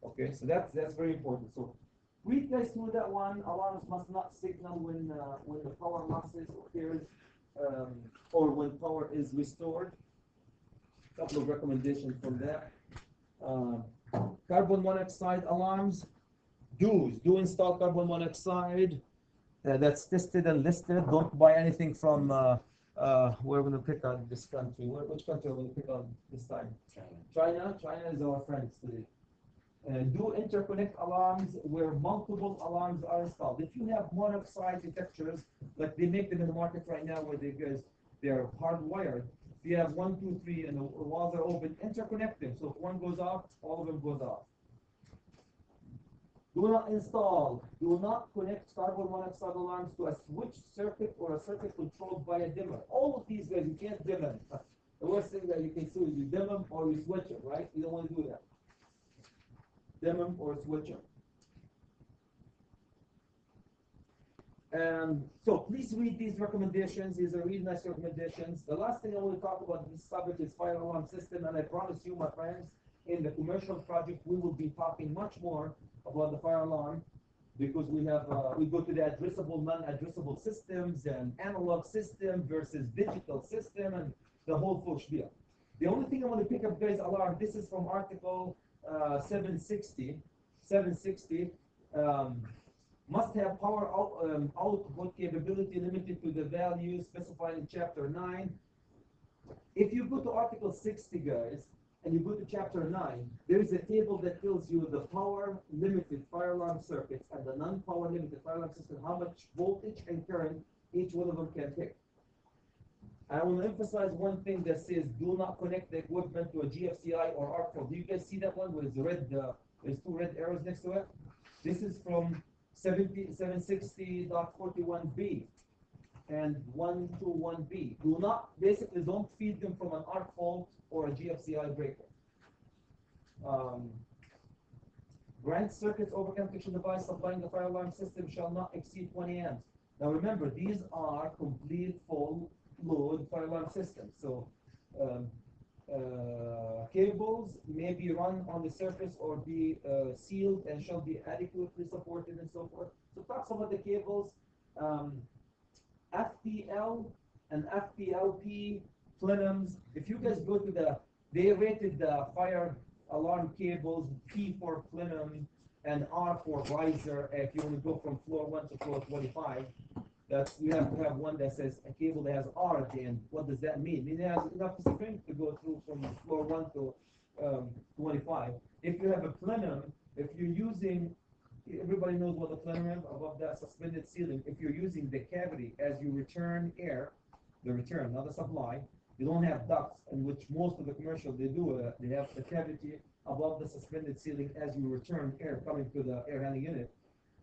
Okay, so that's very important. So read guys through that one. Alarms must not signal when the power losses occurs or when power is restored. A couple of recommendations from that. Carbon monoxide alarms. Do install carbon monoxide. That's tested and listed. Don't buy anything from where we're going to pick on this country. Which country are we going to pick on this time? China. China is our friends today. Do interconnect alarms where multiple alarms are installed. If you have monoxide detectors, like they make them in the market right now, where they're hardwired. If you have 1, 2, 3, and the walls are open, interconnect them. So if one goes off, all of them goes off. Do not connect carbon monoxide alarms to a switch circuit or a circuit controlled by a dimmer. All of these guys, you can't dim them. The worst thing that you can do is you dim them or you switch them, right? You don't want to do that. Dim them or switch them. So please read these recommendations. These are really nice recommendations. The last thing I want to talk about in this subject is fire alarm system, and I promise you, my friends, in the commercial project, we will be talking much more about the fire alarm, because we go to the addressable, non-addressable systems and analog system versus digital system and the whole full spiel. The only thing I want to pick up, guys, alarm. This is from Article 760. 760 must have power output capability limited to the value specified in Chapter 9. If you go to Article 60, guys, and you go to Chapter 9, there is a table that tells you the power-limited fire alarm circuits and the non-power limited fire alarm system, how much voltage and current each one of them can take. I want to emphasize one thing that says, do not connect the equipment to a GFCI or ARC code. Do you guys see that one with the red, there's 2 red arrows next to it? This is from 760.41b. and 121b. Basically don't feed them from an arc fault or a GFCI breaker. Branch circuits overconfiguration device supplying the fire alarm system shall not exceed 20 amps. Now remember, these are complete full load fire alarm systems. So cables may be run on the surface or be sealed and shall be adequately supported and so forth. So talks about the cables, FPL and FPLP plenums. If you guys go to they rated the fire alarm cables P for plenum and R for riser. If you want to go from floor 1 to floor 25, you have to have one that says a cable that has R at the end. What does that mean? It has enough strength to go through from floor 1 to 25. If you have a plenum, if you're using, everybody knows what a plenum is, above that suspended ceiling. If you're using the cavity as you return air, the return, not the supply, you don't have ducts, in which most of the commercial they do, they have the cavity above the suspended ceiling as you return air coming to the air handling unit.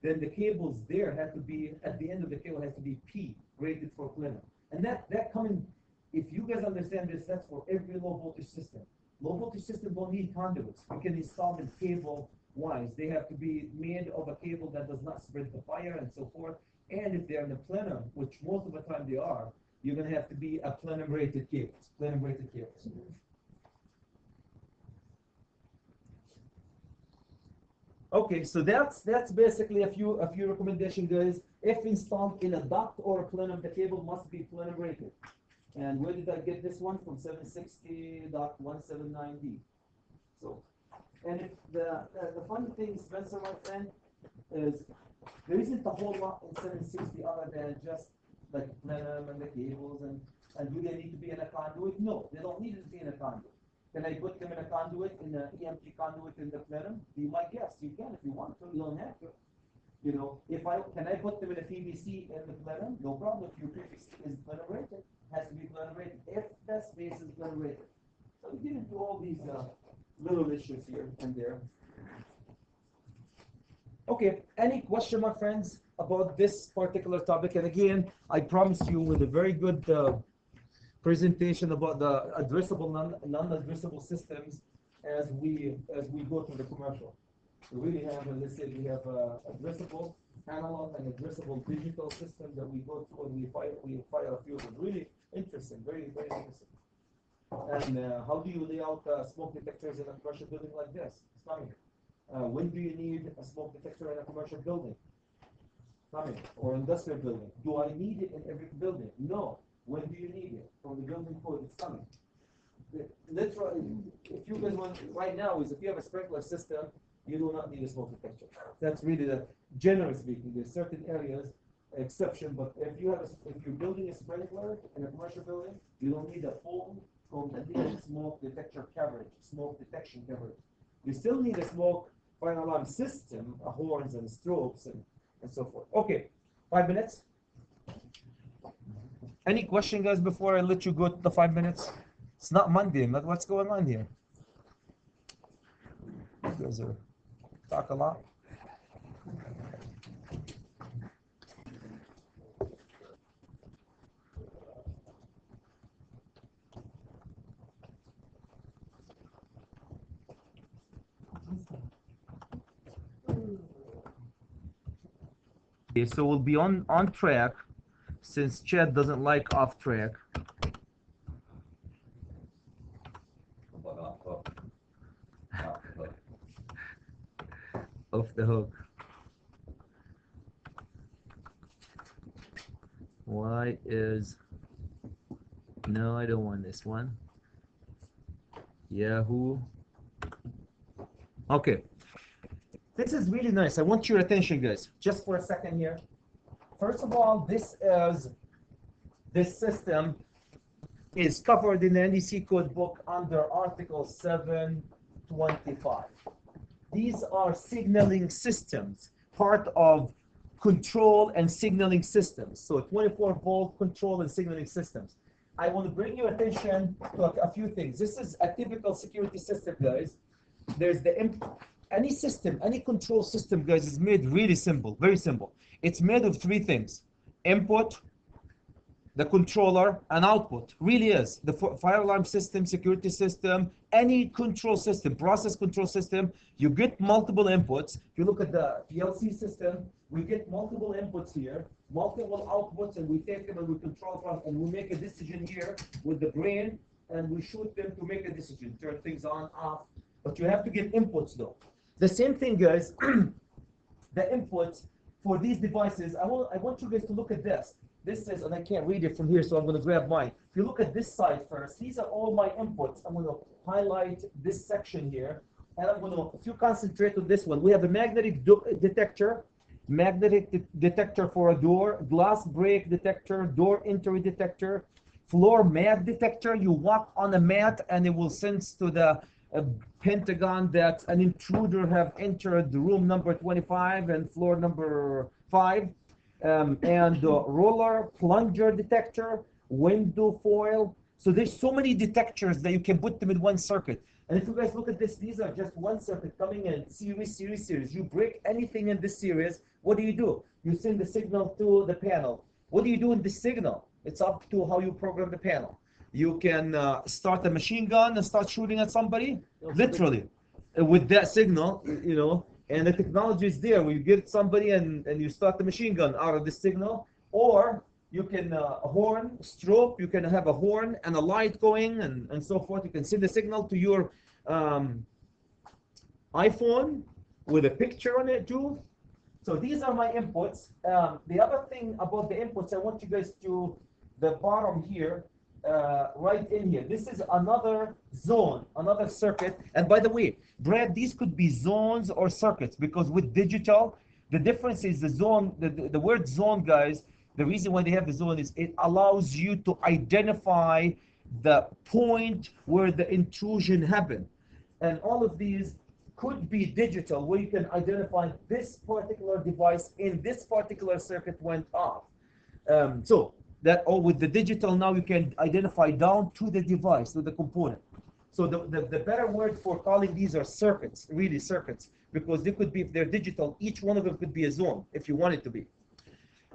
Then the cables there have to be, at the end of the cable has to be P, rated for plenum. And that coming, if you guys understand this, that's for every low voltage system. Low voltage system don't need conduits. You can install them cable wise. They have to be made of a cable that does not spread the fire and so forth. And if they're in the plenum, which most of the time they are, you're going to have to be a plenum rated cables. Plenum rated cables. Okay, so that's basically a few recommendations, guys. If installed in a duct or a plenum, the cable must be plenum rated. And where did I get this one? From 760.179D. So, and if the funny thing, Spencer, my friend, is there isn't a whole lot in 760 other than just like plenum and the cables and do they need to be in a conduit? No, they don't need to be in a conduit. Can I put them in a conduit, in an EMT conduit in the plenum? You might guess you can if you want to. You don't have to. You know, can I put them in a PVC in the plenum? No problem. If your PVC is plenum rated, has to be plenum rated. If the space is plenum rated. So we get into all these little issues here and there. Okay, any question, my friends, about this particular topic? And again, I promise you with a very good presentation about the addressable, non-addressable systems as we go through the commercial. We really have, let's say, we have addressable analog and addressable digital system that we go through and we fire a few of them. Really interesting, very, very interesting. And how do you lay out smoke detectors in a commercial building like this? It's coming. When do you need a smoke detector in a commercial building? Coming. Or industrial building. Do I need it in every building? No. When do you need it? From the building code, it's coming. Literally, if you guys want, right now, is if you have a sprinkler system, you do not need a smoke detector. That's really generally speaking. There's certain areas, exception, but if you're building a sprinkler in a commercial building, you don't need a full complete smoke detector coverage, smoke detection coverage. You still need a smoke fire alarm system, horns and strobes and so forth. Okay, 5 minutes. Any question, guys, before I let you go to the 5 minutes? It's not Monday, but what's going on here? You guys talk a lot. Okay, so we'll be on track since Chad doesn't like off track. Off the hook. Why is... No, I don't want this one. Yahoo. Okay. This is really nice. I want your attention, guys. Just for a second here. First of all, this system is covered in the NDC code book under Article 725. These are signaling systems, part of control and signaling systems. So 24-volt control and signaling systems. I want to bring your attention to a few things. This is a typical security system, guys. There's any system, any control system, guys, is made really simple, very simple. It's made of three things: input, the controller, and output. Really is. The fire alarm system, security system, any control system, process control system, you get multiple inputs. If you look at the PLC system, we get multiple inputs here, multiple outputs, and we take them and we control from, and we make a decision here with the brain and we shoot them to make a decision, turn things on, off. But you have to get inputs though. The same thing, guys. The inputs for these devices, I want you guys to look at this. This is, and I can't read it from here, so I'm going to grab mine. If you look at this side first, these are all my inputs. I'm going to highlight this section here, and I'm going to, if you concentrate on this one, we have a magnetic detector, detector for a door, glass break detector, door entry detector, floor mat detector. You walk on a mat, and it will sense to the Pentagon that an intruder have entered the room number 25 and floor number 5. And roller plunger detector, window foil. So there's so many detectors that you can put them in one circuit. And if you guys look at this, these are just one circuit coming in series. You break anything in this series, what do? You send the signal to the panel. What do you do in this signal? It's up to how you program the panel. You can start a machine gun and start shooting at somebody, literally, with that signal, you know. And the technology is there where you get somebody and you start the machine gun out of the signal. Or you can horn, strobe, you can have a horn and a light going and so forth. You can send the signal to your iPhone with a picture on it too. So these are my inputs. The other thing about the inputs, I want you guys to, the bottom here, right in here. This is another zone, another circuit. And by the way, Brad, these could be zones or circuits, because with digital, the difference is the zone, the word zone, guys, the reason why they have the zone is it allows you to identify the point where the intrusion happened. And all of these could be digital, where you can identify this particular device in this particular circuit went off. So that, or with the digital now you can identify down to the device, to the component. So the better word for calling these are circuits, really circuits, because they could be, if they're digital, each one of them could be a zone if you want it to be.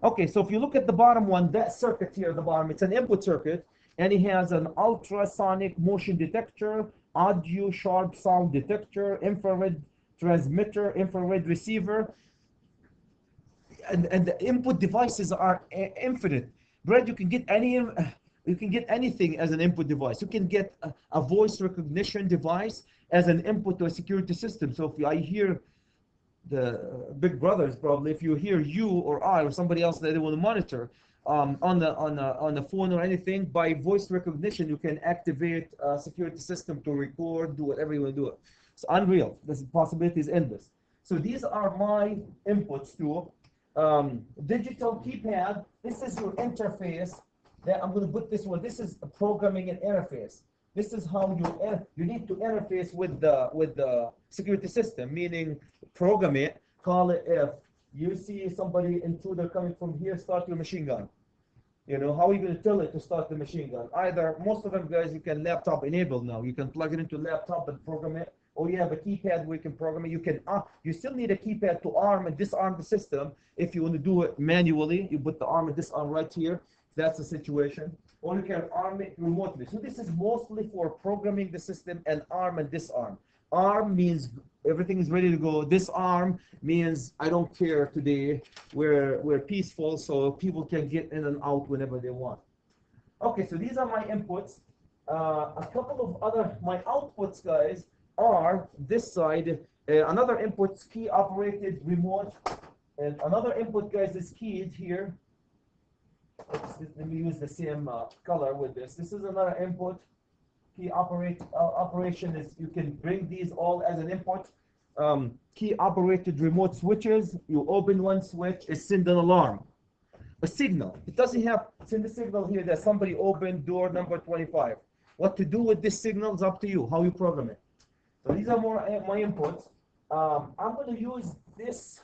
Okay, so if you look at the bottom one, that circuit here at the bottom, it's an input circuit, and it has an ultrasonic motion detector, audio sharp sound detector, infrared transmitter, infrared receiver, and the input devices are infinite. Brad, you can get anything as an input device. You can get a voice recognition device as an input to a security system. So if I hear the big brothers, probably, if you hear you or I or somebody else that they want to monitor on the phone or anything, by voice recognition, you can activate a security system to record, do whatever you want to do. It's unreal. The possibility is endless. So these are my inputs to digital keypad. This is your interface. That I'm going to put this one. This is programming an interface. This is how you need to interface with the security system, meaning program it. Call it, if you see somebody intruder coming from here, start your machine gun. You know, how are you going to tell it to start the machine gun? Either, most of them, guys, you can laptop enable now. You can plug it into laptop and program it, or you have a keypad where you can program it. You can, you still need a keypad to arm and disarm the system. If you want to do it manually, you put the arm and disarm right here. That's the situation. Or you can arm it remotely. So this is mostly for programming the system and arm and disarm. Arm means everything is ready to go. Disarm means I don't care today. We're peaceful, so people can get in and out whenever they want. Okay, so these are my inputs. A couple of other, my outputs, guys, are this side. Another input, key operated remote. And another input, guys, is keyed here. Let me use the same color with this. This is another input. Key operation is, you can bring these all as an input. Key operated remote switches. You open one switch, it sends an alarm, a signal. It doesn't have, send the signal here that somebody opened door number 25. What to do with this signal is up to you, how you program it. So these are my inputs. I'm going to use this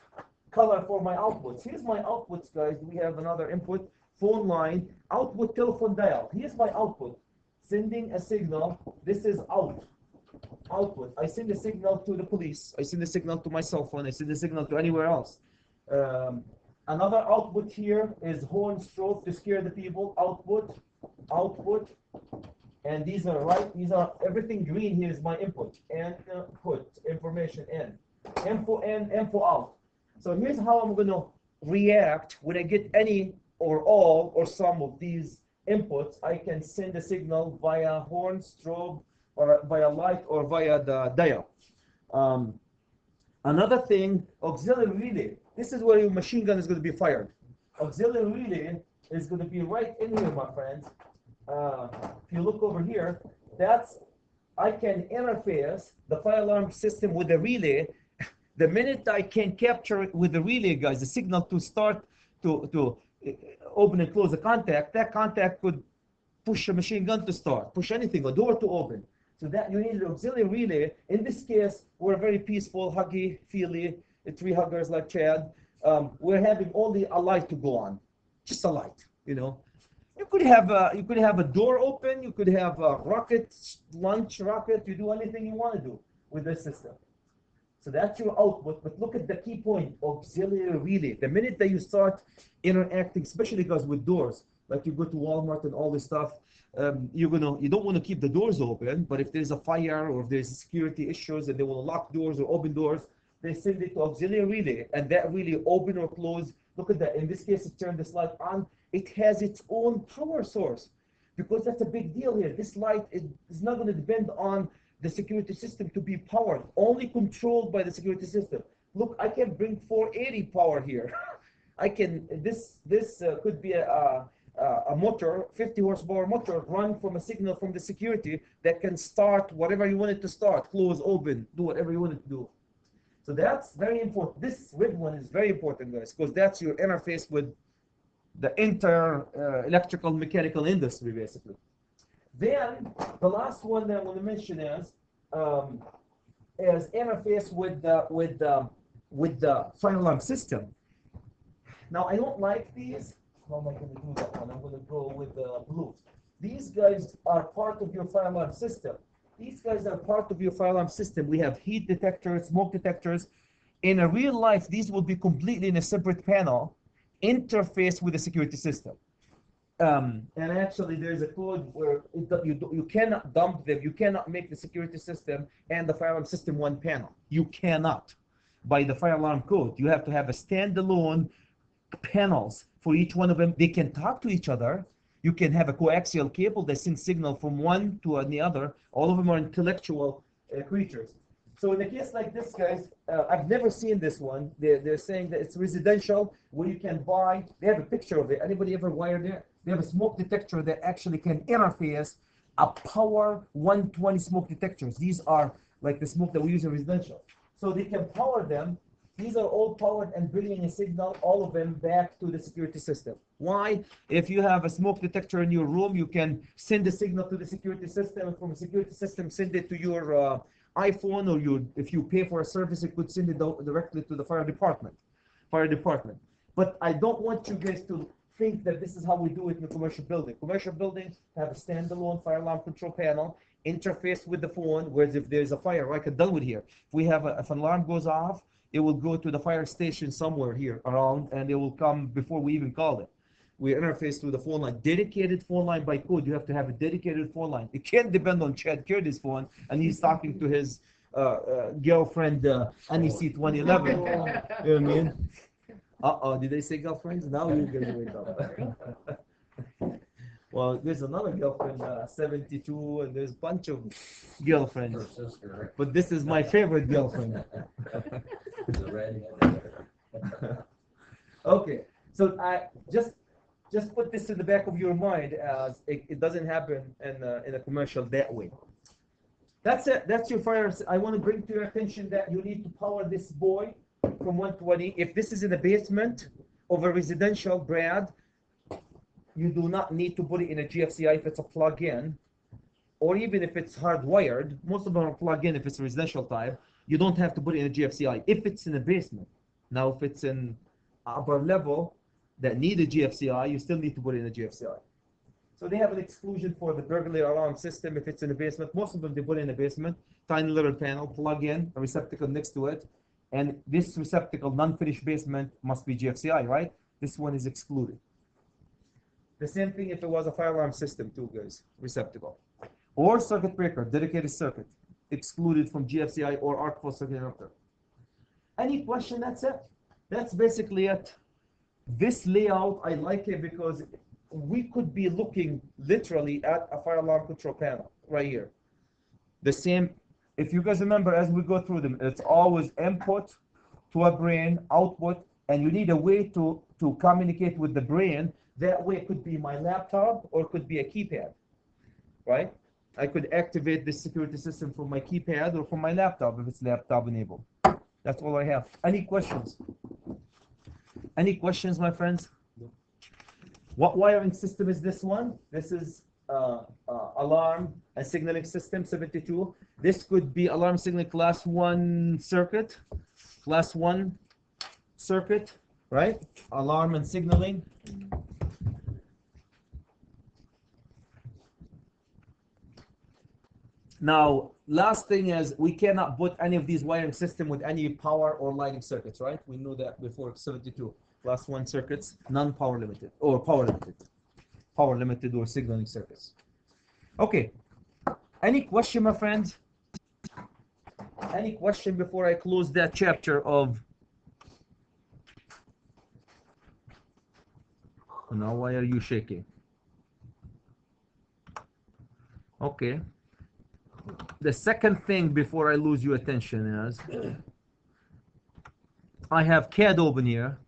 color for my outputs. Here's my outputs, guys. We have another input. Phone line, output telephone dial. Here's my output, sending a signal. This is output. I send a signal to the police. I send a signal to my cell phone. I send a signal to anywhere else. Another output here is horn strobe to scare the people. Output. And these are right. These are everything green here is my input. Input information in. Info in, info out. So here's how I'm going to react when I get any or all or some of these inputs, I can send a signal via horn, strobe, or via light, or via the dial. Another thing, auxiliary relay. This is where your machine gun is going to be fired. Auxiliary relay is going to be right in here, my friends. If you look over here, I can interface the fire alarm system with the relay. The minute I can capture it with the relay, guys, the signal to start to open and close the contact, that contact could push a machine gun to start, push anything, a door to open. So that you need an auxiliary relay. In this case, we're very peaceful, huggy, feely, tree huggers like Chad. We're having only a light to go on, just a light, you know. You could have a door open. You could have a rocket, launch rocket. You do anything you want to do with this system. So that's your output. But look at the key point: auxiliary relay. The minute that you start interacting, especially because with doors, like you go to Walmart and all this stuff, you don't want to keep the doors open. But if there's a fire or if there's security issues and they will lock doors or open doors, they send it to auxiliary relay, and that relay open or close. Look at that. In this case, it turned this light on. It has its own power source, because that's a big deal here. This light is not going to depend on the security system to be powered, only controlled by the security system. Look, I can bring 480 power here. I can, this could be a motor, 50 horsepower motor, run from a signal from the security that can start whatever you want it to start, close, open, do whatever you want it to do. So that's very important. This red one is very important, guys, because that's your interface with the entire electrical mechanical industry, basically. Then the last one that I want to mention is interface with the fire alarm system. Now I don't like these. How am I going to do that one? I'm going to go with the blue. These guys are part of your fire alarm system. These guys are part of your fire alarm system. We have heat detectors, smoke detectors. In a real life, these will be completely in a separate panel, interface with the security system. And actually, there's a code where you cannot dump them. You cannot make the security system and the fire alarm system one panel. You cannot. By the fire alarm code, you have to have a standalone panels for each one of them. They can talk to each other. You can have a coaxial cable that sends signal from one to the other. All of them are intellectual creatures. So in a case like this, guys, I've never seen this one. They're saying that it's residential, where you can buy. They have a picture of it. Anybody ever wired it? They have a smoke detector that actually can interface a power 120 smoke detectors. These are like the smoke that we use in residential. So they can power them. These are all powered and bringing a signal, all of them, back to the security system. Why? If you have a smoke detector in your room, you can send a signal to the security system, and from the security system, send it to your iPhone, or if you pay for a service, it could send it directly to the fire department. But I don't want you guys to think that this is how we do it in a commercial building. Commercial buildings have a standalone fire alarm control panel, interface with the phone, whereas if there's a fire, like I've done with here, if an alarm goes off, it will go to the fire station somewhere here around, and it will come before we even call it. We interface through the phone line, dedicated phone line by code. You have to have a dedicated phone line. It can't depend on Chad Curdy's phone, and he's talking to his girlfriend, NEC 2011. You know what I mean? Did they say girlfriends? Now you guys wake up. Well, there's another girlfriend, 72, and there's a bunch of girlfriends. Her sister. But this is my favorite girlfriend. The red. Okay, so I just put this in the back of your mind, as it doesn't happen in a commercial that way. That's it. That's your fire. I want to bring to your attention that you need to power this boy from 120. If this is in the basement of a residential, Brad, you do not need to put it in a GFCI if it's a plug-in, or even if it's hardwired. Most of them are plug-in if it's residential type. You don't have to put it in a GFCI if it's in a basement. Now, if it's in upper level that need a GFCI, you still need to put it in a GFCI. So they have an exclusion for the burglary alarm system if it's in the basement. Most of them they put it in the basement, tiny little panel, plug in, a receptacle next to it. And this receptacle, non-finished basement, must be GFCI, right? This one is excluded. The same thing if it was a fire alarm system too, guys, receptacle. Or circuit breaker, dedicated circuit, excluded from GFCI or arc-fault circuit interrupter. Any question? That's it. That's basically it. This layout, I like it because we could be looking literally at a fire alarm control panel right here. The same, if you guys remember, as we go through them, it's always input to a brain, output, and you need a way to communicate with the brain. That way it could be my laptop or it could be a keypad, right? I could activate the security system from my keypad or from my laptop if it's laptop enabled. That's all I have. Any questions? Any questions, my friends? What wiring system is this one? This is alarm and signaling system 72. This could be alarm signaling class 1 circuit. Class 1 circuit, right? Alarm and signaling. Now, last thing is we cannot put any of these wiring system with any power or lighting circuits, right? We knew that before. 72 class 1 circuits, non-power limited or power limited or signaling circuits. Okay, any question, my friends? Any question before I close that chapter of... Now, why are you shaking? Okay. The second thing before I lose your attention is I have CAD open here.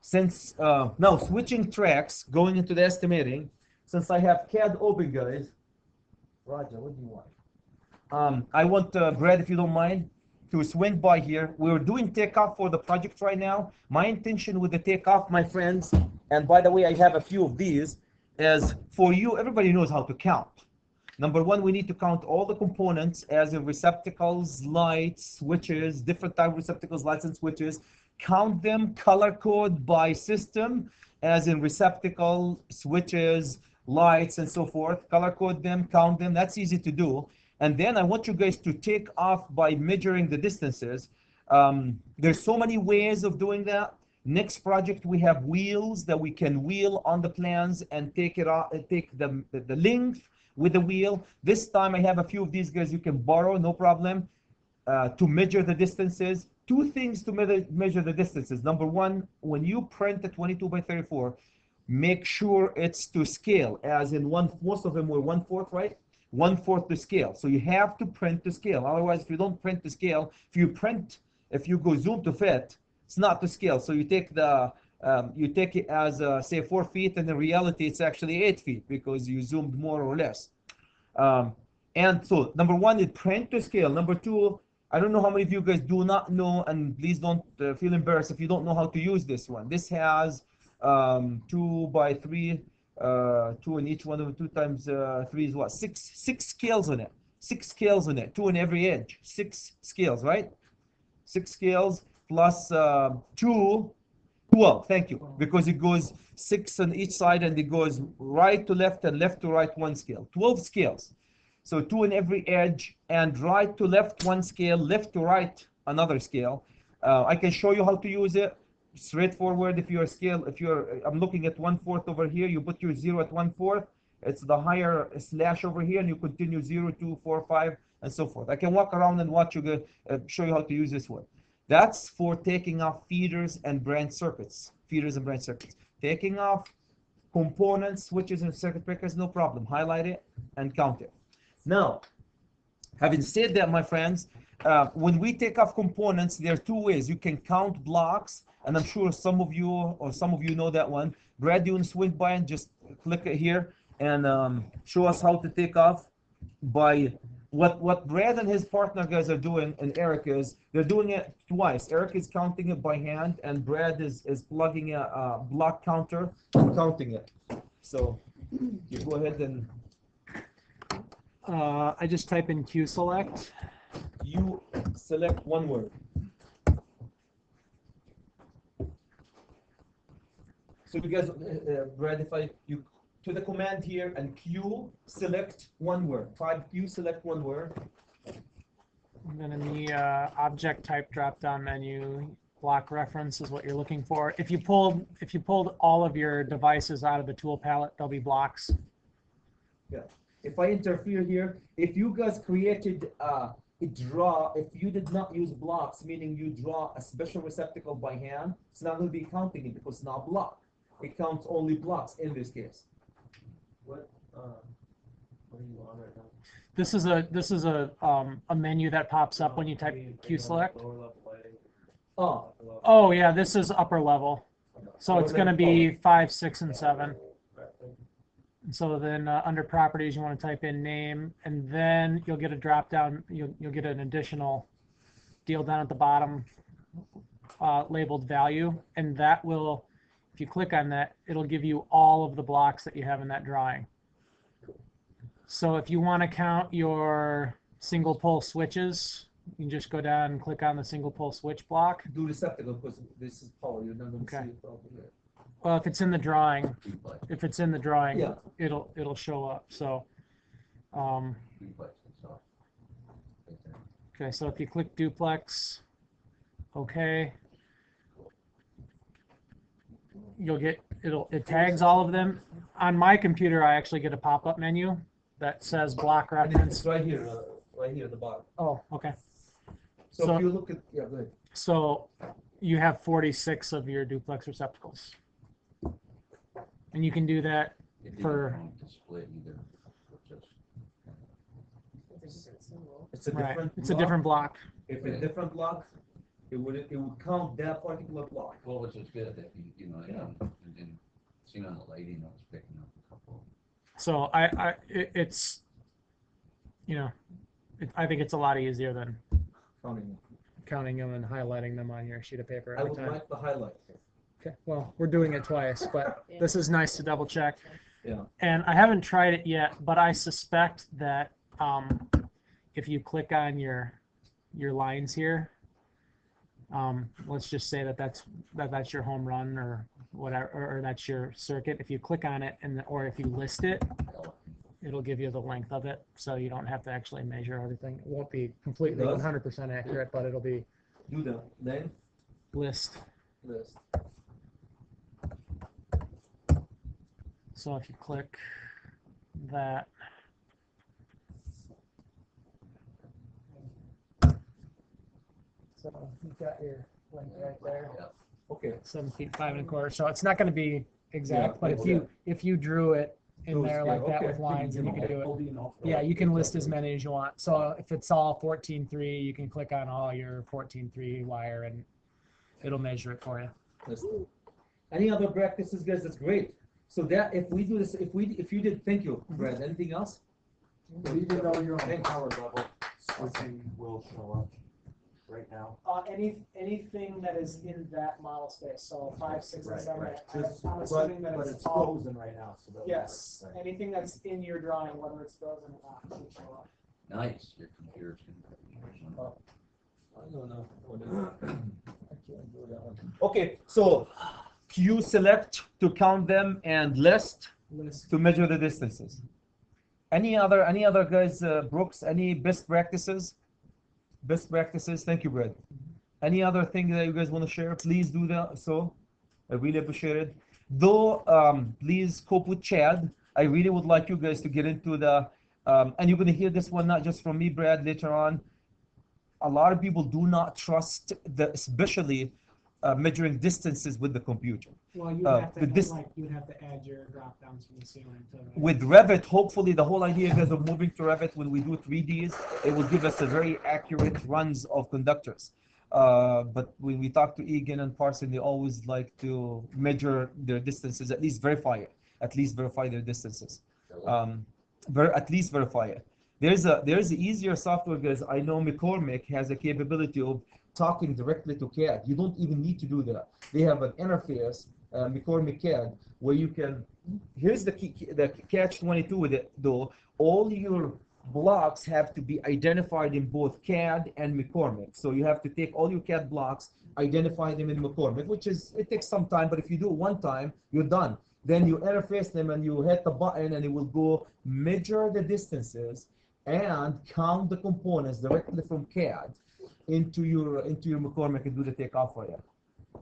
Since now switching tracks, going into the estimating, since I have CAD open, guys. Roger, what do you want? I want Brad, if you don't mind, to swing by here. We're doing takeoff for the project right now. My intention with the takeoff, my friends, and by the way, I have a few of these, is for you, everybody knows how to count. Number one, we need to count all the components as in receptacles, lights, switches, different type of receptacles, lights, and switches. Count them, color code by system, as in receptacle, switches, lights, and so forth. Color code them, count them. That's easy to do. And then I want you guys to take off by measuring the distances. There's so many ways of doing that. Next project, we have wheels that we can wheel on the plans and take it off, take the length with the wheel. This time I have a few of these guys you can borrow, no problem, to measure the distances. Two things to measure the distances. Number one, when you print a 22 by 34, make sure it's to scale, as in most of them were 1/4, right? 1/4 to scale. So you have to print to scale. Otherwise, if you don't print to scale, if you go zoom to fit, it's not to scale. So you take it as say 4 feet, and in reality it's actually 8 feet because you zoomed more or less. And so number one is print to scale. Number two, I don't know how many of you guys do not know, and please don't feel embarrassed if you don't know how to use this one. This has 2 by 3, 2 in each one of them. 2 times 3 is what? Six scales on it. 6 scales on it. 2 in every edge. 6 scales, right? 6 scales plus 2. 12, thank you, because it goes 6 on each side and it goes right to left and left to right 1 scale. 12 scales. So 2 in every edge, and right to left 1 scale, left to right another scale. I can show you how to use it. Straightforward. If you're I'm looking at 1/4 over here, you put your 0 at 1/4. It's the higher slash over here, and you continue 0, 2, 4, 5, and so forth. I can walk around and watch you show you how to use this one. That's for taking off feeders and branch circuits. Feeders and branch circuits. Taking off components, switches, and circuit breakers, no problem. Highlight it and count it. Now, having said that, my friends, when we take off components, there are 2 ways. You can count blocks, and I'm sure some of you know that one. Brad, you want to swing by and just click it here and show us how to take off by what Brad and his partner guys are doing, and Eric is, they're doing it twice. Eric is counting it by hand, and Brad is plugging a block counter and counting it. So you go ahead and I just type in Q select. you select one word. So you guys, Brad, if you to the command here and Q select one word. Type Q select one word. And then in the object type drop down menu, block reference is what you're looking for. If you pulled all of your devices out of the tool palette, there'll be blocks. Yeah. If I interfere here, if you guys created if you did not use blocks, meaning you draw a special receptacle by hand, it's not going to be counting it because it's not block. It counts only blocks in this case. What are you on right now? This is a menu that pops up when you type Q select. Lower level lighting, Oh, upper level. Oh yeah, this is upper level. So it's going to be 5, 6, and 7. Right, thank you. And so then under properties, you want to type in name, and then you'll get a drop down. You'll get an additional deal down at the bottom labeled value, and that will, if you click on that, it'll give you all of the blocks that you have in that drawing. So if you want to count your single pole switches, you can just go down and click on the single pole switch block. do receptacle because this is power. You're not going to Okay. see it probably. Well, if it's in the drawing, Duplex, if it's in the drawing, Yeah. it'll show up. So, duplex and stuff. Right there. okay, so if you click duplex, okay, you'll get it tags all of them. On my computer, I actually get a pop-up menu that says block And reference. it's right here at the bottom. Oh, okay. So, So- if you look at, yeah, go ahead. So you have 46 of your duplex receptacles, and you can do that. It didn't For- count the split either, which is, It's a different symbol. It's a Right. different. It's a different block. If a different block, it would count that particular block. well, which is good that you know, Yeah. and seeing on the lighting, I was picking up a couple. So it's, you know, I think it's a lot easier than Counting. counting them and highlighting them on your sheet of paper I every would time. like the highlight. Okay, well, we're doing it twice, but Yeah. this is nice to double check. Yeah. And I haven't tried it yet, but I suspect that if you click on your lines here, let's just say that's your home run or whatever, or that's your circuit. If you click on it or if you list it, it'll give you the length of it, so you don't have to actually measure everything. It won't be completely It does? 100% accurate, but it'll be Do the then list. list. So if you click that, so you've got your length right there, Okay. 7 feet 5 1/4. So it's not going to be exact, Yeah, but okay. if you drew it in Those, there yeah, like that okay. with lines, and you can do it. it. Yeah, you can list as many as you want. So if it's all 14.3, you can click on all your 14.3 wire, and it'll measure it for you. Any other practices, guys? That's great. So that if we do this, if you did, thank you, Brad. Anything else? Even though you're on power level, switching will show up right now. Anything that is in that model space, so 5, 6, and 7. I'm But assuming that it's all. frozen right now, so that. Yes, anything that's in your drawing, whether it's frozen or not, should show up. Nice, your computer's gonna. I don't know. I can't do that one. Okay, so Q select to count them and list List. to measure the distances. Any other guys, Brooks? Any best practices? Best practices. Thank you, Brad. Any other thing that you guys want to share? Please do that. So I really appreciate it. Though, please cope with Chad. I really would like you guys to get into the, and you're going to hear this one not just from me, Brad, later on. A lot of people do not trust especially measuring distances with the computer. Well, you'd have to you'd have to add your drop downs from the ceiling to. With Revit, hopefully the whole idea is of moving to Revit when we do 3Ds, it will give us a very accurate runs of conductors. But when we talk to Egan and Parson, they always like to measure their distances, at least verify it, at least verify their distances. At least verify it. There's an easier software, guys. I know McCormick has a capability of talking directly to CAD. You don't even need to do that. They have an interface, McCormick CAD, where you can. Here's the catch-22 with it, though. All your blocks have to be identified in both CAD and McCormick. So you have to take all your CAD blocks, identify them in McCormick, which is, it takes some time, but if you do it one time, you're done. Then you interface them and you hit the button and it will go measure the distances and count the components directly from CAD into your McCormick and do the takeoff for you.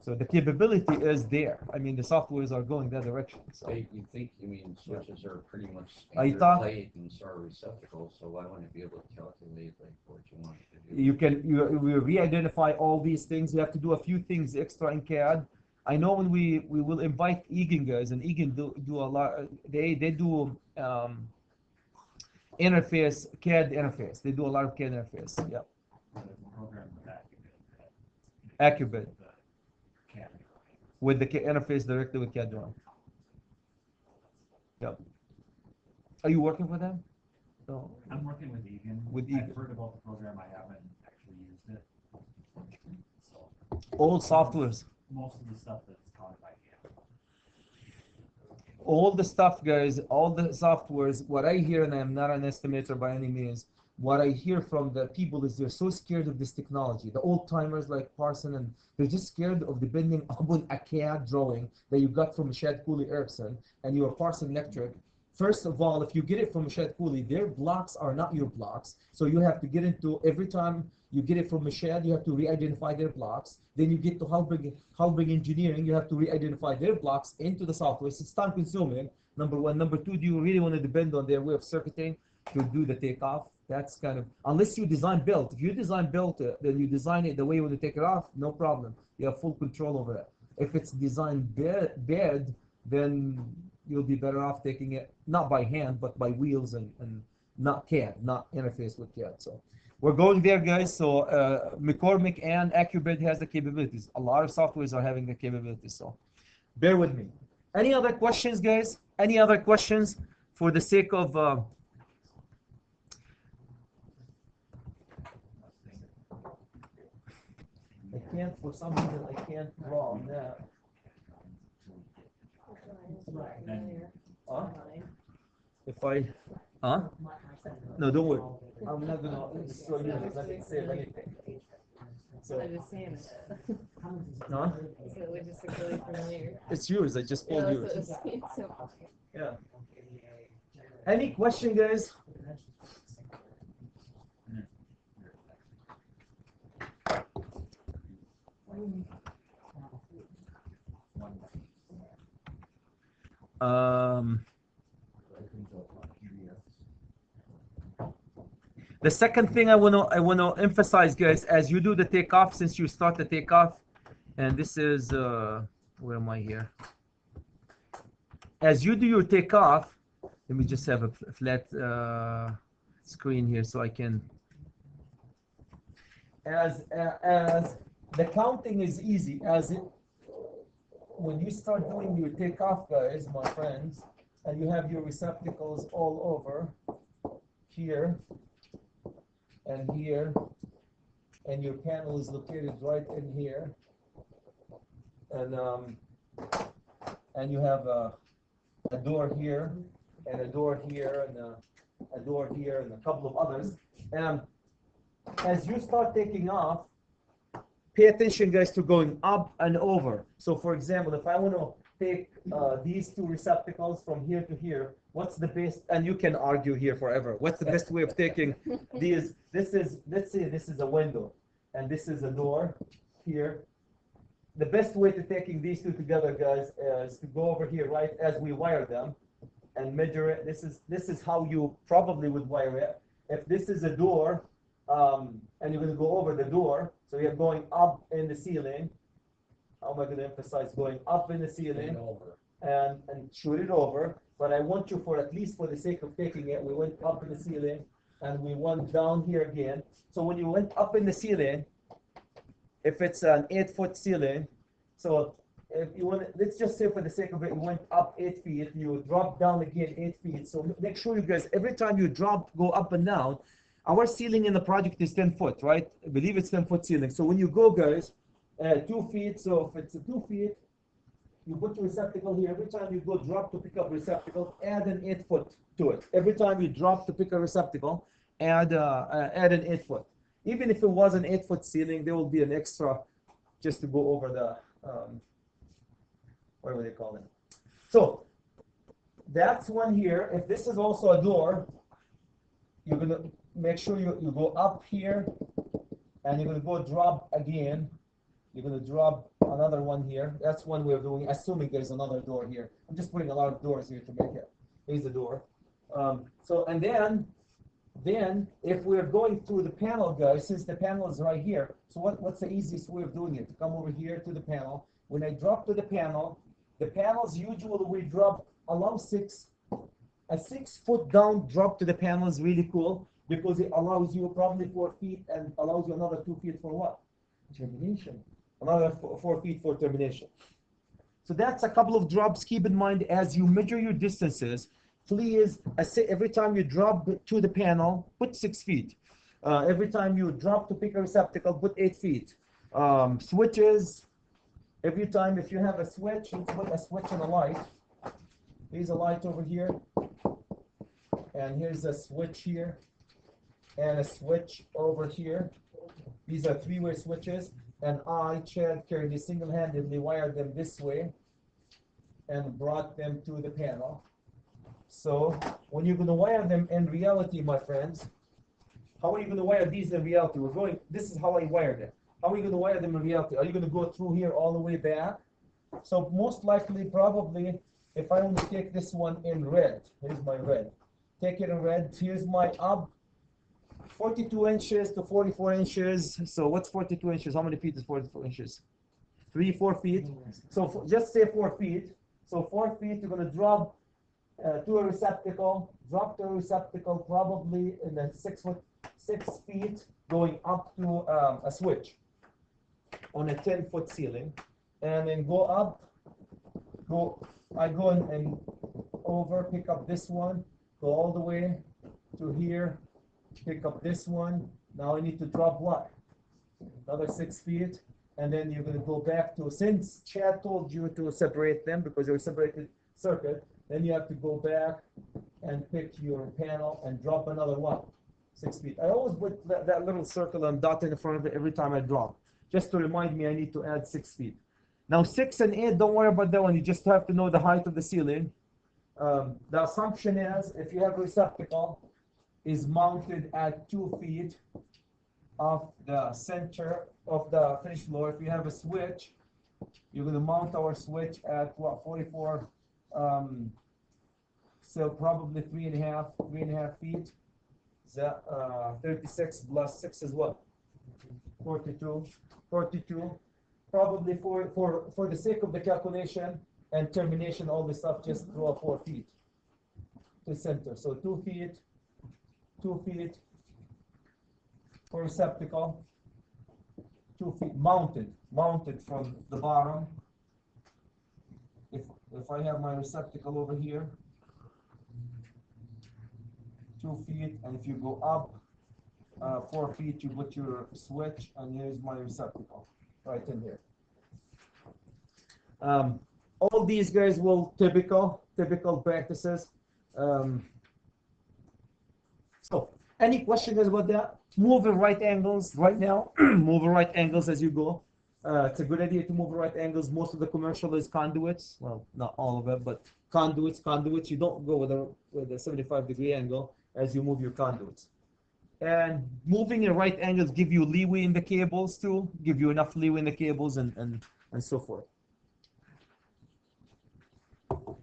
So the capability is there. I mean, the softwares are going that direction. So. You think, I mean, switches are pretty much I standard thought- plate and star receptacles, so why wouldn't it be able to calculate like what you want it to do? You re-identify all these things. You have to do a few things extra in CAD, I know when we will invite Egan guys, and Egan do a lot. They do interface CAD interface. They do a lot of CAD interface. Yeah. Accubit with the interface directly with CAD drawing. Yep. Are you working for them? No. I'm working with Egan. With Egan. I've heard about the program. I haven't actually used it. So Old softwares. most of the stuff that's taught by hand. All the stuff, guys, all the softwares, what I hear, and I'm not an estimator by any means, what I hear from the people is they're so scared of this technology. The old timers like Parson, and they're just scared of depending on a CAD drawing that you got from Shad Cooley Erickson and your Parson Electric. First of all, if you get it from Shad Cooley, their blocks are not your blocks. So you have to get into, every time you get it from Shad, you have to re-identify their blocks. Then you get to Halbig Engineering, you have to re-identify their blocks into the software. So it's time consuming, number one. Number two, do you really want to depend on their way of circuiting to do the takeoff? That's kind of, unless you design build. If you design build, then you design it the way you want to take it off, no problem. You have full control over it. If it's designed bed, then you'll be better off taking it not by hand, but by wheels and not CAD, not interface with CAD. So we're going there, guys. So McCormick and Accubid has the capabilities. A lot of softwares are having the capabilities. So bear with me. Any other questions, guys? Any other questions for the sake of I can't, for some reason, I can't draw on that. Huh? If I, huh? No, don't worry. I'm not gonna destroy you. Let me save anything. So, I was saying it. huh? So it would just look really familiar. It's yours. I just pulled Yeah, yours. that's what I was saying. So, Yeah. Any question, guys? The second thing I wanna emphasize, guys, as you do the takeoff, since you start the takeoff, and this is where am I here? As you do your takeoff, let me just have a flat screen here so I can. As the counting is easy, when you start doing your takeoff, guys, my friends, and you have your receptacles all over here and here, and your panel is located right in here, and you have a door here, and a door here, and a door here, and a couple of others. And as you start taking off, pay attention, guys, to going up and over. So, for example, if I want to take these two receptacles from here to here, what's the best? And you can argue here forever. What's the best way of taking these? This is, let's say, this is a window, and this is a door here. The best way to taking these two together, guys, is to go over here, right, as we wire them, and measure it. This is how you probably would wire it. If this is a door, and you're going to go over the door, so you're going up in the ceiling. How am I going to emphasize going up in the ceiling and shoot it over? But I want you, for at least for the sake of taking it, we went up in the ceiling and we went down here again. So when you went up in the ceiling, if it's an 8-foot ceiling, so if you want, let's just say for the sake of it, you went up 8 feet, you drop down again 8 feet. So make sure you guys, every time you go up and down, our ceiling in the project is 10 foot, right? I believe it's 10-foot ceiling. So when you go, guys, 2 feet, so if it's 2 feet, you put your receptacle here. Every time you go drop to pick up receptacle, add an 8-foot to it. Every time you drop to pick a receptacle, add an 8-foot. Even if it was an 8-foot ceiling, there will be an extra just to go over the, whatever they call it. So that's one here. If this is also a door, you're going to make sure you go up here, and you're going to go drop again. You're going to drop another one here. That's one way of doing it, assuming there's another door here. I'm just putting a lot of doors here to make it. Here's the door. So, and then if we're going through the panel, guys, since the panel is right here, so what's the easiest way of doing it? To come over here to the panel. when I drop to the panels usually we drop along a 6 foot down drop to the panel is really cool because it allows you probably 4 feet and allows you another 2 feet for what? Termination. Another 4 feet for termination. So that's a couple of drops. Keep in mind as you measure your distances, please, every time you drop to the panel, put 6 feet. Every time you drop to pick a receptacle, put 8 feet. Switches, every time if you have a switch, you put a switch and a light. Here's a light over here. And here's a switch here. And a switch over here. These are 3-way switches. And I, Chad, carried single-handedly wired them this way and brought them to the panel. So when you're going to wire them in reality, my friends, how are you going to wire these in reality? This is how I wired it. How are you going to wire them in reality? Are you going to go through here all the way back? So most likely, probably, if I only take this one in red, here's my red. Take it in red, here's my up, 42 inches to 44 inches. So what's 42 inches? How many feet is 44 inches? 4 feet. So just say 4 feet. So 4 feet, you're going to drop to a receptacle, probably in the 6 feet, going up to a switch on a 10-foot ceiling, and then go up. I go and over, pick up this one, go all the way to here, pick up this one. Now I need to drop what? Another 6 feet, and then you're going to go back to, since Chad told you to separate them because you're separated circuit, then you have to go back and pick your panel and drop another one, 6 feet. I always put that little circle and dot in front of it every time I drop, just to remind me I need to add 6 feet. Now 6 and 8, don't worry about that one. You just have to know the height of the ceiling. The assumption is if you have a receptacle is mounted at 2 feet of the center of the finished floor. If you have a switch, you're going to mount our switch at what, 44, so probably 3.5 feet. Is that 36 plus 6 is what? 42. Probably for the sake of the calculation and termination, all this stuff, just draw 4 feet to center. So 2 feet for receptacle, 2 feet mounted from the bottom. If I have my receptacle over here, 2 feet, and if you go up 4 feet, you put your switch, and here's my receptacle right in here. All these guys will typical practices. So any questions about that? Move in right angles right now. Move in right angles as you go. It's a good idea to move in right angles. Most of the commercial is conduits. Well, not all of it, but conduits. You don't go with a 75-degree angle as you move your conduits. And moving in right angles give you leeway in the cables too. Give you enough leeway in the cables and so forth.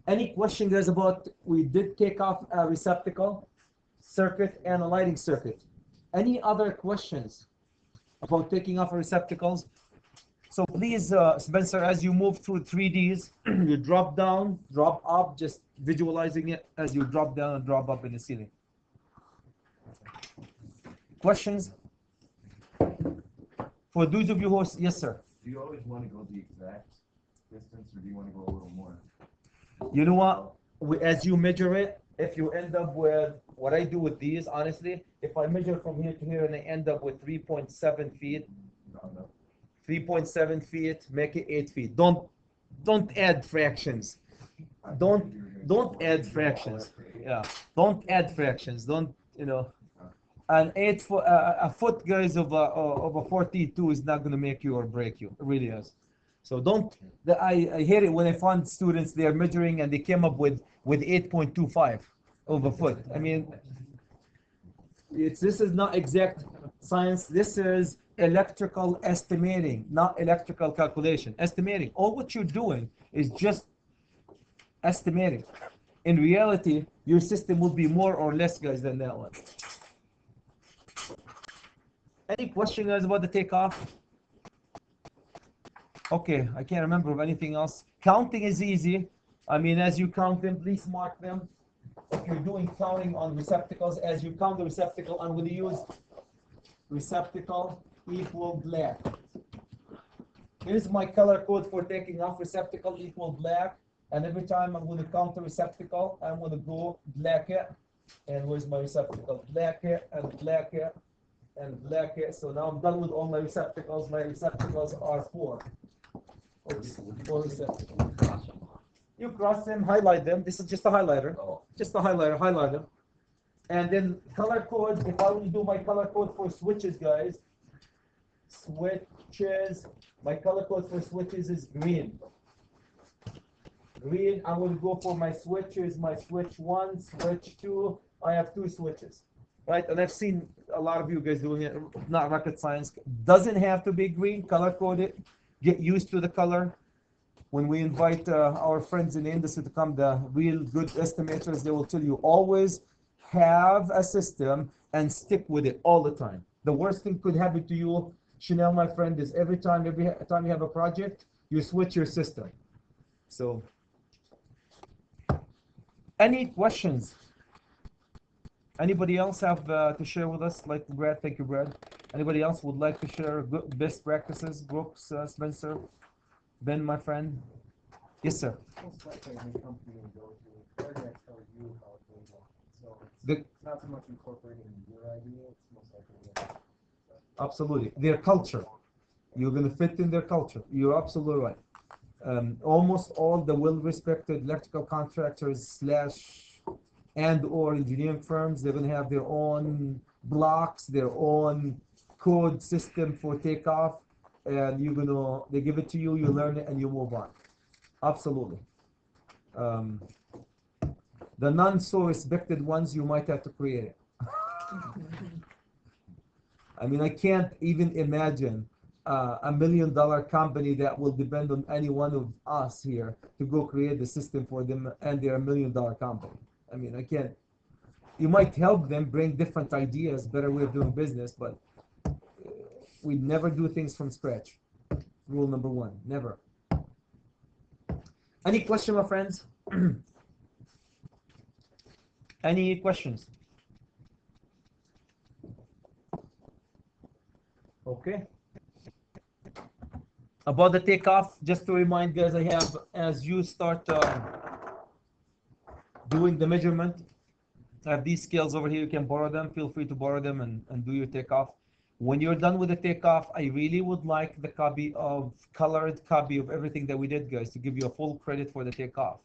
Any question, guys, about, we did take off a receptacle circuit and a lighting circuit. Any other questions about taking off receptacles? So please, Spencer, as you move through 3Ds, you drop down, drop up, just visualizing it as you drop down and drop up in the ceiling. Questions? For those of you who, yes, sir. Do you always want to go the exact distance, or do you want to go a little more? You know what? As you measure it, if you end up with what I do with these, honestly, if I measure from here to here and I end up with 3.7 feet, 3.7 feet, make it 8 feet. Don't add fractions. Don't add fractions. Yeah. Don't add fractions. Don't, you know. An 8 foot, a foot, guys, of a 42 is not going to make you or break you. It really is. So don't. I hear it when I find students, they are measuring and they came up with 8.25 of a foot. I mean, this is not exact science. This is electrical estimating, not electrical calculation. Estimating. All what you're doing is just estimating. In reality, your system will be more or less, guys, than that one. Any question, guys, about the takeoff? Okay, I can't remember of anything else. Counting is easy. I mean, as you count them, please mark them. If you're doing counting on receptacles, as you count the receptacle, I'm going to use receptacle equal black. Here's my color code for taking off: receptacle equal black. And every time I'm going to count the receptacle, I'm going to go black it. And where's my receptacle? Black it and black it and black it. So now I'm done with all my receptacles. My receptacles are four. Oops, four receptacles. You cross them, highlight them. This is just a highlighter. Just a highlighter, highlight them. And then color code, if I will do my color code for switches, guys. Switches, my color code for switches is green. Green, I'm going to go for my switches, my switch 1, switch 2. I have 2 switches, right? And I've seen a lot of you guys doing it, not rocket science. Doesn't have to be green, color code it. Get used to the color. When we invite our friends in the industry to come, the real good estimators, they will tell you always have a system and stick with it all the time. The worst thing could happen to you, Chanel, my friend, is every time you have a project, you switch your system. So, any questions? Anybody else have to share with us? Like Brad, thank you, Brad. Anybody else would like to share good best practices? Brooks, Spencer, Ben, my friend. Yes, sir. Most likely any company you go to, they're going to tell you how they want it. So The, it's not so much incorporating your idea, it's most likely absolutely. Their culture. You're going to fit in their culture. You're absolutely right. Almost all the well-respected electrical contractors slash and or engineering firms, they're going to have their own blocks, their own code system for takeoff, and you're going to, they give it to you, you learn it, and you move on. Absolutely. The non so respected ones, you might have to create it. I mean, I can't even imagine $1 million company that will depend on any one of us here to go create the system for them, and they're $1 million company. I mean, I can't. You might help them bring different ideas, better way of doing business, but we never do things from scratch. Rule number 1, never. Any question, my friends? Any questions? Okay. About the takeoff, just to remind guys, I have, as you start doing the measurement, I have these scales over here. You can borrow them. Feel free to borrow them and do your takeoff. When you're done with the takeoff, I really would like the colored copy of everything that we did, guys, to give you a full credit for the takeoff.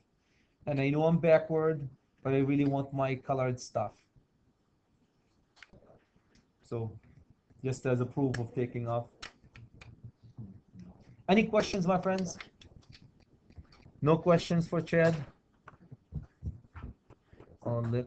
And I know I'm backward, but I really want my colored stuff. So, just as a proof of taking off. Any questions, my friends? No questions for Chad? On the